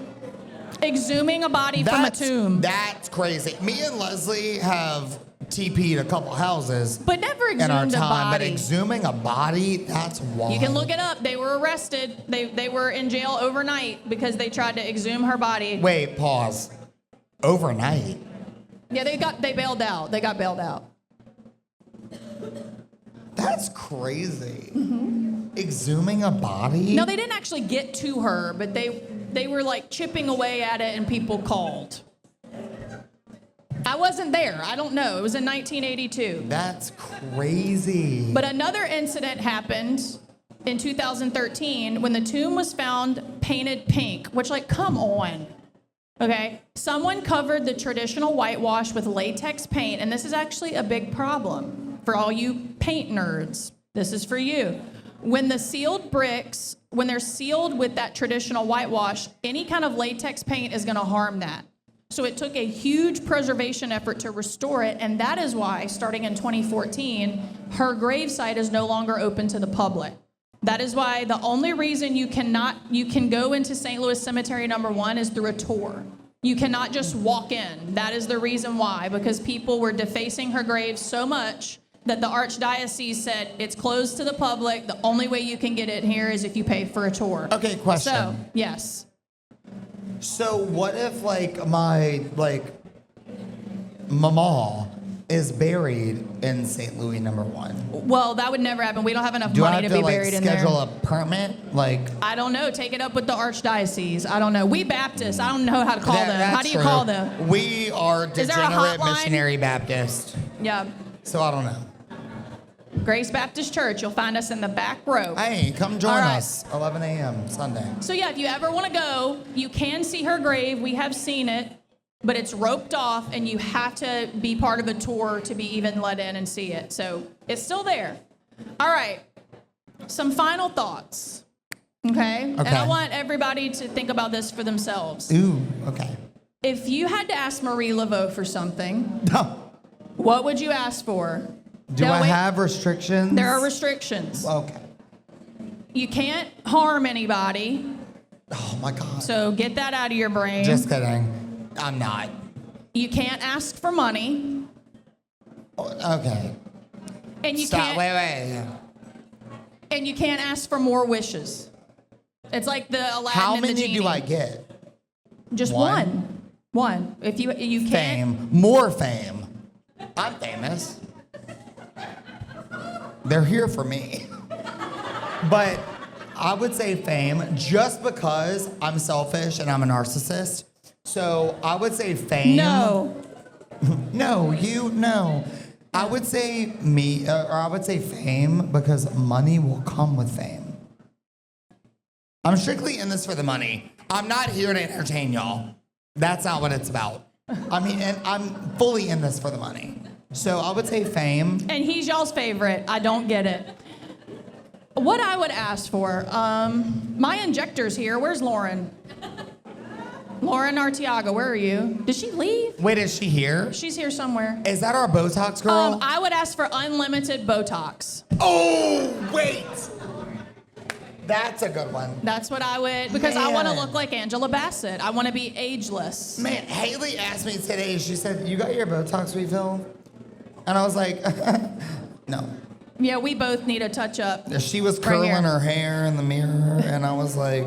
Exhuming a body from a tomb. That's crazy. Me and Leslie have TP'd a couple houses But never in our exhumed a time, but body. exhuming a body, that's wild. You can look it up. They were arrested. They were in jail overnight because they tried to exhume her body. Wait, pause. Overnight? Yeah, they bailed out. They got bailed out. That's crazy. Exhuming a body? No, they didn't actually get to her, but they were like chipping away at it and people called. I wasn't there. I don't know. It was in 1982. That's crazy. But another incident happened in 2013 when the tomb was found painted pink, which, like, come on. Okay? Someone covered the traditional whitewash with latex paint, and this is actually a big problem for all you paint nerds. This is for you. When the sealed bricks, when they're sealed with that traditional whitewash, any kind of latex paint is going to harm that. So it took a huge preservation effort to restore it, and that is why, starting in 2014, her gravesite is no longer open to the public. That is why the only reason you can go into St. Louis Cemetery number 1 is through a tour. You cannot just walk in. That is the reason why, because people were defacing her grave so much that the Archdiocese said it's closed to the public. The only way you can get it here is if you pay for a tour. Okay, question. So, yes. So what if, like, my, like, mama is buried in St. Louis number 1? Well, that would never happen. We don't have enough Do I money have to to, be like, buried in there. schedule a permit? Like, I don't know. Take it up with the Archdiocese. I don't know. We Baptists. I don't know how to call them. that's How do you true. call them? We are there a degenerate hotline? missionary Baptist. Yeah. So I don't know. Grace Baptist Church. You'll find us in the back row. Hey, come join All right. us. 11 a.m. Sunday. So yeah, if you ever want to go, you can see her grave. We have seen it, but it's roped off, and you have to be part of a tour to be even let in and see it. So it's still there. All right. Some final thoughts. Okay? And I want everybody to think about this for themselves. Ooh, okay. If you had to ask Marie Laveau for something, No. what would you ask for? Do No, I wait. have restrictions? There are restrictions. Okay. You can't harm anybody, Oh my God. so get that out of your brain. Just kidding. I'm not. You can't ask for money, Okay. and you Stop. can't Wait. and you can't ask for more wishes. It's like the Aladdin How and the many genie. do I get? Just One? one. If you can't. Fame. More fame. I'm famous. They're here for me. But I would say fame just because I'm selfish and I'm a narcissist. So I would say fame. No. No. I would say I would say fame because money will come with fame. I'm strictly in this for the money. I'm not here to entertain y'all. That's not what it's about. I mean, and I'm fully in this for the money. So I would say fame. And he's y'all's favorite. I don't get it. What I would ask for, my injector's here. Where's Lauren? Lauren Artiaga, where are you? Did she leave? Wait, is she here? She's here somewhere. Is that our Botox girl? I would ask for unlimited Botox. Oh, wait. That's a good one. That's what I would, because I want to Man. look like Angela Bassett. I want to be ageless. Man, Haley asked me today, she said, you got your Botox refill? And I was like, no. Yeah, we both need a touch up. She was Right curling here. her hair in the mirror, and I was like,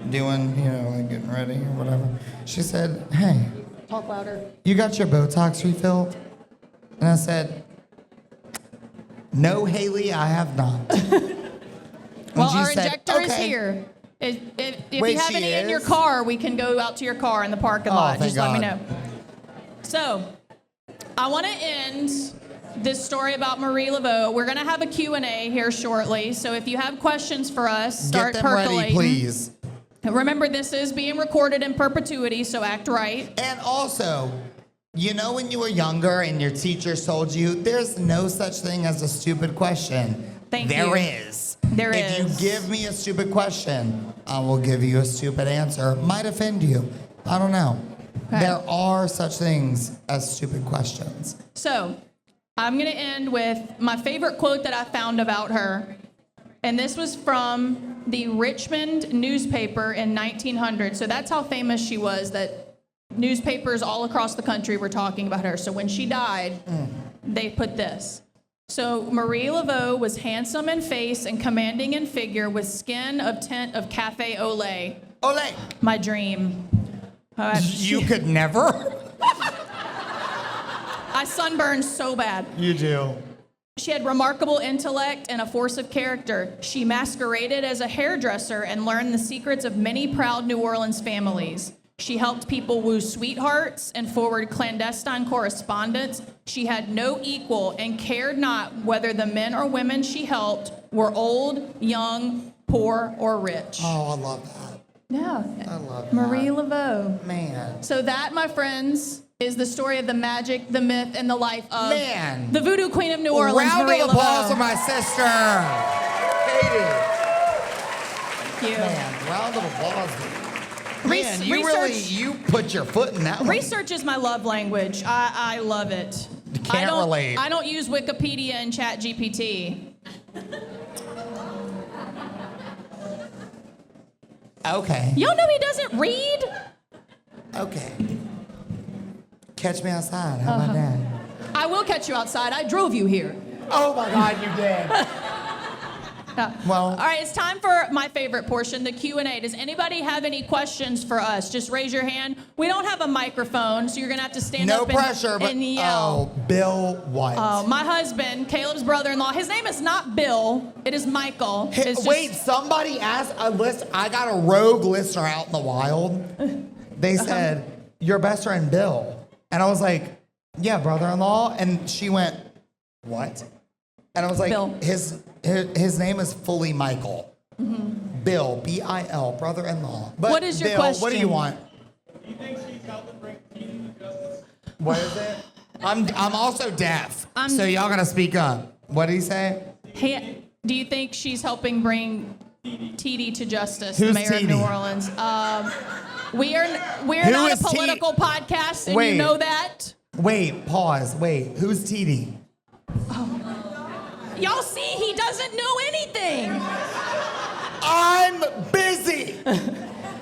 doing, like getting ready or whatever. She said, hey, Talk louder. you got your Botox refilled? And I said, no, Haley, I have not. Well, she our said, injector is "Okay." here. If Wait, you have she any in your is? car, we can go out to your car in the parking Oh, lot. thank Just let me God. know. So, I want to end this story about Marie Laveau. We're going to have a Q&A here shortly. So if you have questions for us, start Get them percolating. ready, please. Remember, this is being recorded in perpetuity, so act right. And also, when you were younger and your teachers told you there's no such thing as a stupid question. Thank There you. is. There if is. you give me a stupid question, I will give you a stupid answer. Might offend you. I don't know. Okay. There are such things as stupid questions. So, I'm going to end with my favorite quote that I found about her. And this was from the Richmond newspaper in 1900. So that's how famous she was, that newspapers all across the country were talking about her. So when she died, they put this. So Marie Laveau was handsome in face and commanding in figure, with skin of tint of cafe au lait. Olay! My dream. You could never? I sunburned so bad. You do. She had remarkable intellect and a force of character. She masqueraded as a hairdresser and learned the secrets of many proud New Orleans families. She helped people woo sweethearts and forward clandestine correspondence. She had no equal and cared not whether the men or women she helped were old, young, poor, or rich. Oh, I love that. Yeah. I love that. Marie Laveau. Man. So that, my friends, is the story of the magic, the myth, and the life of the Voodoo Queen of New Orleans, Round Marie of applause Laveau. for my sister, Katie. Thank you. Man, round of applause. Man, Research- you put your foot in that one. Research is my love language. I love it. Can't relate. I don't use Wikipedia and ChatGPT. Okay. Y'all know he doesn't read? Okay. Catch me outside. How about that? I will catch you outside. I drove you here. Oh my God, you did. Well, All right, it's time for my favorite portion, the Q&A. Does anybody have any questions for us? Just raise your hand. We don't have a microphone, so you're going to have to stand no up pressure, but and yell. oh, Bill White. My husband, Caleb's brother-in-law, his name is not Bill. It is Michael. Hey, It's just- wait, somebody asked a list. I got a rogue listener out in the wild. They said, your best friend Bill. And I was like, yeah, brother-in-law. And she went, what? And I was like, Bill. his name is fully Michael. Mm-hmm. Bill, B-I-L, brother-in-law. But What is your Bill, question? what do you want? Do you think she's helping bring tea to justice? What is it? I'm also deaf, so y'all gotta speak up. What did he say? Hey, do you think she's helping bring TD to justice, Who's the mayor TD? of New Orleans? We're Who not a is T- political podcast, and Wait. you know that. Wait, pause. Wait, who's TD? Y'all see, he doesn't know anything. I'm busy.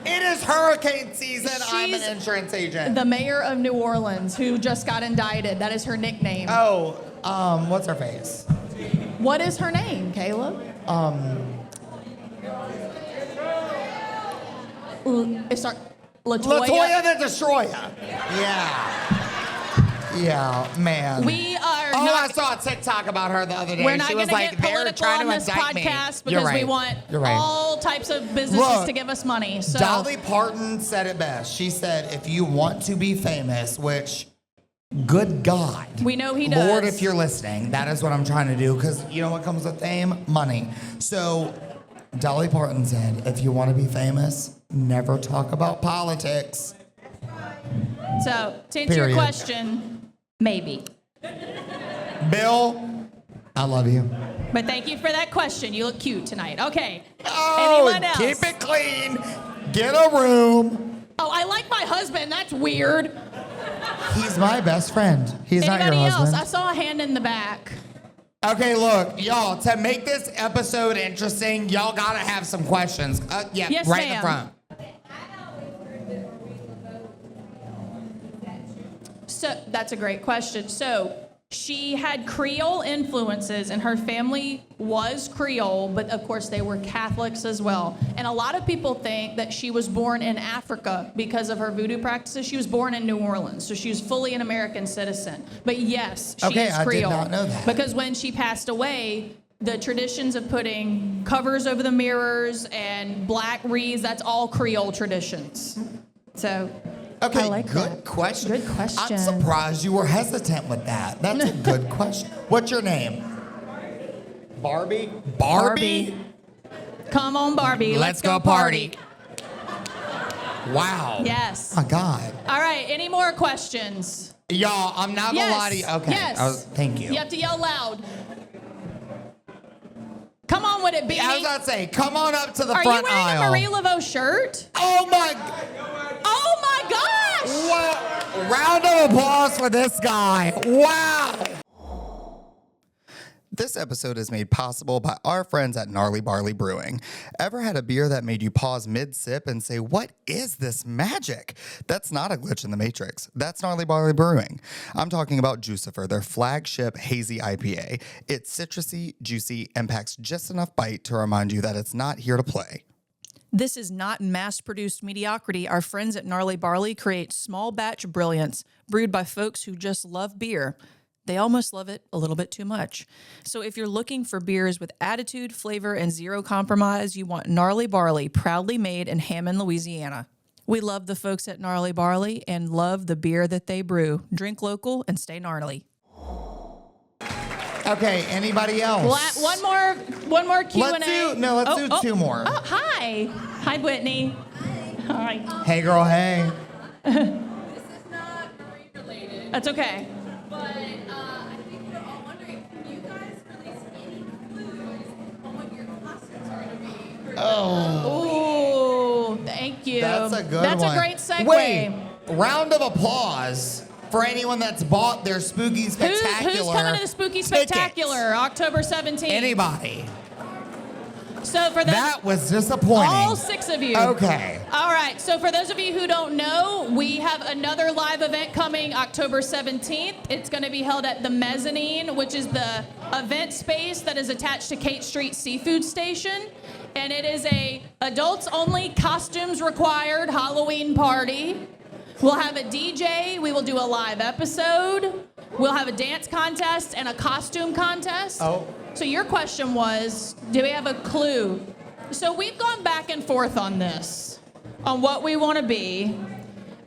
It is hurricane season. I'm an She's insurance agent. The mayor of New Orleans, who just got indicted. That is her nickname. Oh, what's her face? What is her name, Caleb? It start Latoya. Latoya the Destroyer. Yeah. Yeah, man. We are Oh, not. I saw a TikTok about her the other day. We're not she going was to like, get they're political trying on to this indict me. podcast You're because we right. want You're right. all types of businesses Look, to give us money. So Dolly Parton said it best. She said, if you want to be famous, which, good God. we know he does. Lord, if you're listening, that is what I'm trying to do, because you know what comes with fame? Money. So Dolly Parton said, if you want to be famous, never talk about politics. So to answer Period. your question, maybe. Bill, I love you. But thank you for that question. You look cute tonight. Okay. Oh, Anyone else? keep it clean. Get a room. Oh, I like my husband. That's weird. He's my best friend. He's not Anybody your else? husband. I saw a hand in the back. Okay, look, y'all, to make this episode interesting, y'all gotta have some questions. Yeah, Yes, right in the ma'am. front. So that's a great question. So she had Creole influences, and her family was Creole, but of course they were Catholics as well. And a lot of people think that she was born in Africa because of her voodoo practices. She was born in New Orleans, so she was fully an American citizen. But yes, she Okay, is I did Creole. not know that. Because when she passed away, the traditions of putting covers over the mirrors and black wreaths, that's all Creole traditions. So Okay, I like good that. question. Good question. I'm surprised you were hesitant with that. That's a good question. What's your name? Barbie? Barbie? Come on, Barbie. Let's go party. Wow. Yes. Oh my God. All right. Any more questions? Y'all, I'm not gonna lie to you. Okay. Yes. Thank you. You have to yell loud. Come on with it, baby. I was about to say, come on up to the Are you front wearing aisle. a Marie Laveau shirt? Oh my. Oh my gosh! Wow. Round of applause for this guy. Wow. This episode is made possible by our friends at Gnarly Barley Brewing. Ever had a beer that made you pause mid-sip and say, what is this magic? That's not a glitch in the matrix. That's Gnarly Barley Brewing. I'm talking about Jucifer, their flagship hazy IPA. It's citrusy, juicy, and packs just enough bite to remind you that it's not here to play. This is not mass-produced mediocrity. Our friends at Gnarly Barley create small batch brilliance brewed by folks who just love beer. They almost love it a little bit too much. So if you're looking for beers with attitude, flavor, and zero compromise, you want Gnarly Barley, proudly made in Hammond, Louisiana. We love the folks at Gnarly Barley and love the beer that they brew. Drink local and stay gnarly. Okay, anybody else? One more Q&A. Let's do two more. Oh, hi. Hi, Whitney. Hi. Hey, girl, hey. This is not Marie related, That's okay. but I think we're all wondering, can you guys release any clues on what your costumes are going to be? Oh, Ooh, thank you. that's a good one. That's a great segue. Wait, round of applause for anyone that's bought their Spooky Spectacular. Who's coming to the Spooky Spectacular, October 17th? Anybody. So for That was disappointing. all 6 of you. Okay. All right. So for those of you who don't know, we have another live event coming October 17th. It's going to be held at the Mezzanine, which is the event space that is attached to Kate Street Seafood Station. And it is a adults only, costumes required Halloween party. We'll have a DJ. We will do a live episode. We'll have a dance contest and a costume contest. Oh. So your question was, do we have a clue? So we've gone back and forth on this, on what we want to be.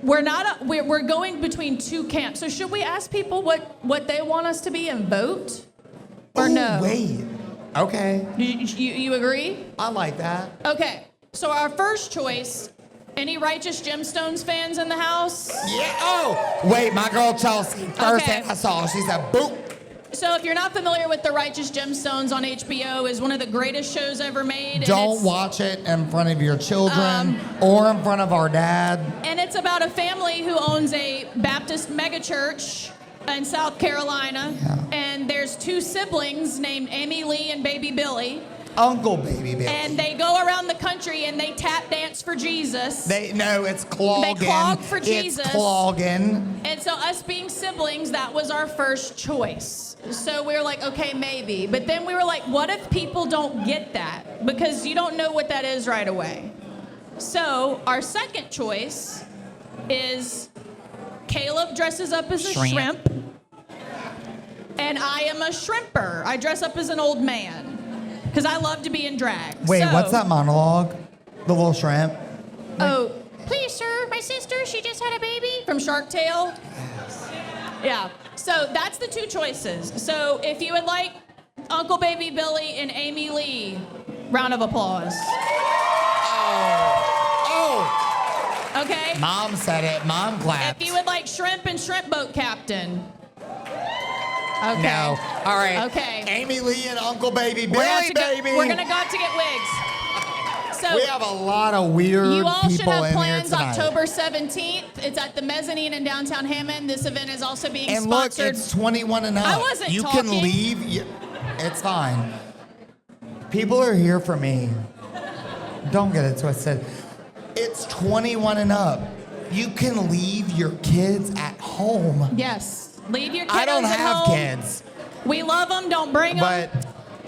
We're going between 2 camps. So should we ask people what they want us to be and vote? Or Ooh, no? Wait. Okay. You agree? I like that. Okay. So our first choice, any Righteous Gemstones fans in the house? Yeah. Oh, wait, my girl Chelsea. First Okay. thing I saw, she said, boop. So if you're not familiar with The Righteous Gemstones on HBO, is one of the greatest shows ever made. Don't watch it in front of your children or in front of our dad. And it's about a family who owns a Baptist megachurch in South Carolina. Yeah. And there's 2 siblings named Amy Lee and Baby Billy. Uncle Baby Billy. And they go around the country and they tap dance for Jesus. It's clogging. They clog for Jesus. It's clogging. And so us being siblings, that was our first choice. So we were like, okay, maybe. But then we were like, what if people don't get that? Because you don't know what that is right away. So our second choice is Caleb dresses up as a shrimp. And I am a shrimper. I dress up as an old man. Because I love to be in drag. Wait, So- what's that monologue? The little shrimp? Oh, please, sir, my sister, she just had a baby. From Shark Tale? Yeah. So that's the 2 choices. So if you would like Uncle Baby Billy and Amy Lee, round of applause. Oh. Okay? Mom said it. Mom clapped. If you would like Shrimp and Shrimp Boat Captain. Okay. No. All right. Okay. Amy Lee and Uncle Baby We're Billy, baby. We're going to go out to get wigs. So We have a lot of weird you all should people have in here plans tonight. October 17th. It's at the Mezzanine in downtown Hammond. This event is also being And look, sponsored. it's 21 and up. I wasn't You talking. can leave. It's fine. People are here for me. Don't get it twisted. It's 21 and up. You can leave your kids at home. Yes. Leave your kiddos I don't at have home. kids, We love them. Don't bring them.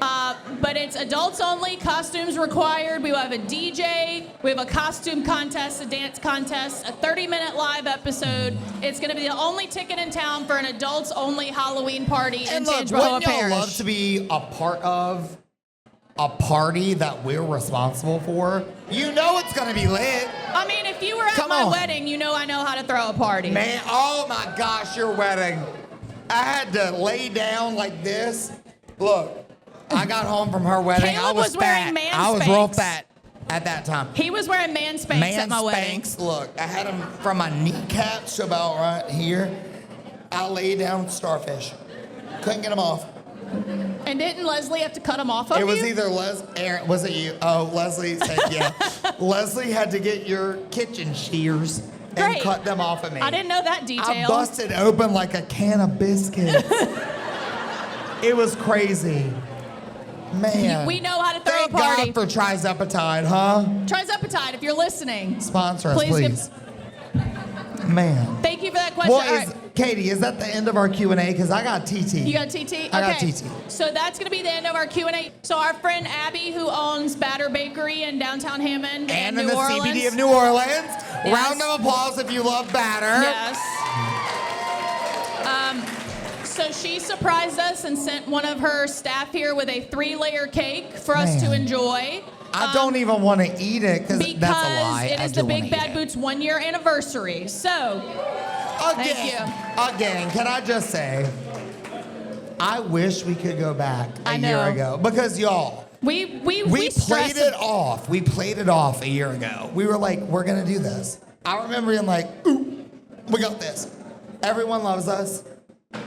but But it's adults only, costumes required. We will have a DJ. We have a costume contest, a dance contest, a 30-minute live episode. It's going to be the only ticket in town for an adults only Halloween party in and look, Tangipahoa wouldn't y'all Parish. love to be a part of a party that we're responsible for? You know it's gonna be lit. I mean, if you were at Come my on. wedding, you know I know how to throw a party. Man, oh my gosh, your wedding. I had to lay down like this. Look, I got home from her wedding. Caleb I was was wearing fat. man I was real Spanx. fat at that time. He was wearing man Spanx Man at my wedding. Spanx, look, I had them from my kneecaps to about right here. I lay down with starfish. Couldn't get them off. And didn't Leslie have to cut him off of It was you? either Aaron, was it you? Oh, Leslie said yeah. Leslie had to get your kitchen shears and Great. cut them off of me. I didn't know that I detail. busted open like a can of biscuits. It was crazy. Man. We know how to throw Thank a party. God for Trizepatide, huh? Trizepatide, if you're listening. Sponsor us, Please please. Man. Thank you for that question. Well, All right. Katie, is that the end of our Q&A? Because I got TT. You got TT? Okay. I got TT. So that's going to be the end of our Q&A. So our friend Abby, who owns Batter Bakery in downtown Hammond And New in the Orleans. CBD of New Orleans. Yes. Round of applause if you love batter. Yes. So she surprised us and sent one of her staff here with a 3-layer cake for us to Man. enjoy. I don't even want to eat it because that's a lie. It I is do the Big wanna Bad eat it. Boots 1-year anniversary. So, thank you. Again, can I just say, I wish we could go back a year ago because y'all, we played it off. We played it off a year ago. We were like, we're gonna do this. I remember being like, ooh, we got this. Everyone loves us.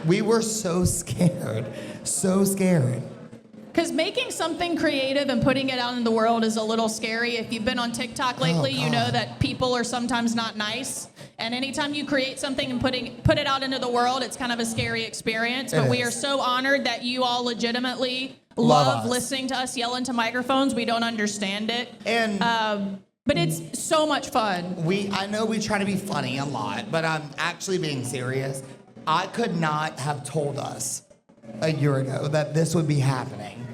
We were so scared, so scared. Because making something creative and putting it out in the world is a little scary. If you've been on TikTok lately, you know that people are sometimes not nice. And anytime you create something and put it out into the world, it's kind of a scary experience. But we are so honored that you all legitimately love listening to us yell into microphones. We don't understand it. And but it's so much fun. I know we try to be funny a lot, but I'm actually being serious. I could not have told us a year ago that this would be happening.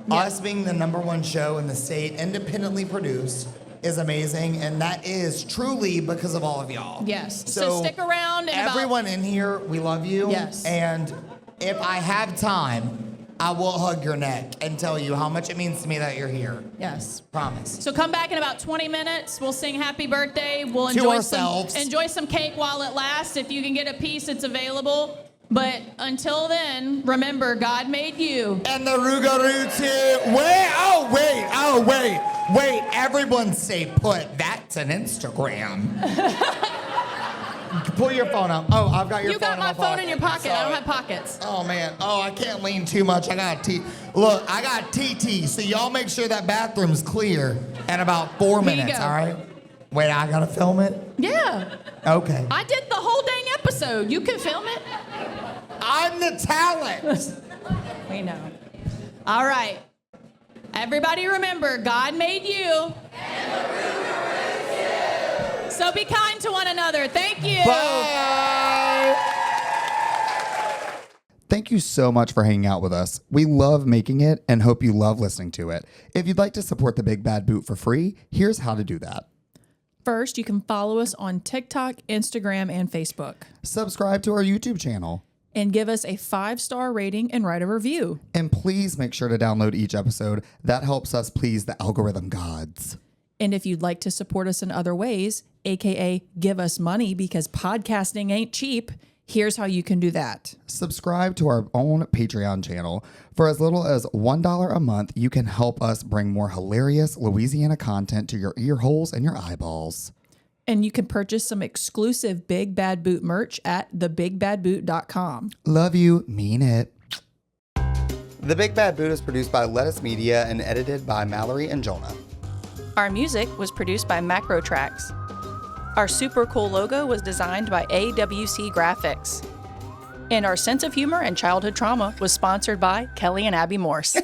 Yeah. Us being the #1 show in the state, independently produced, is amazing, and that is truly because of all of y'all. Yes. So stick around. And everyone in here, we love you. Yes. And if I have time, I will hug your neck and tell you how much it means to me that you're here. Yes. Promise. So come back in about 20 minutes. We'll sing happy birthday. We'll To enjoy ourselves. enjoy some cake while it lasts. If you can get a piece, it's available. But until then, remember, God made you. And the Rougarou too. Wait. Everyone stay put. That's an Instagram. Pull your phone out. Oh, I've got your phone. You got my phone in your pocket. I don't have pockets. Oh, man. Oh, I can't lean too much. I got TT. So y'all make sure that bathroom's clear in about 4 Here you minutes, go. all right? Wait, I got to film it? Yeah. Okay. I did the whole dang episode. You can film it. I'm the talent. We know. All right. Everybody remember, God made you. So be kind to one another. Thank you. Bye. Thank you so much for hanging out with us. We love making it and hope you love listening to it. If you'd like to support the Big Bad Boot for free, here's how to do that. First, you can follow us on TikTok, Instagram, and Facebook. Subscribe to our YouTube channel. And give us a 5-star rating and write a review. And please make sure to download each episode. That helps us please the algorithm gods. And if you'd like to support us in other ways, aka give us money because podcasting ain't cheap, here's how you can do that. Subscribe to our own Patreon channel. For as little as $1 a month, you can help us bring more hilarious Louisiana content to your ear holes and your eyeballs. And you can purchase some exclusive Big Bad Boot merch at thebigbadboot.com. Love you, mean it. The Big Bad Boot is produced by Lettuce Media and edited by Mallory and Jonah. Our music was produced by Macro Tracks. Our super cool logo was designed by AWC Graphics. And our sense of humor and childhood trauma was sponsored by Kelly and Abby Morse.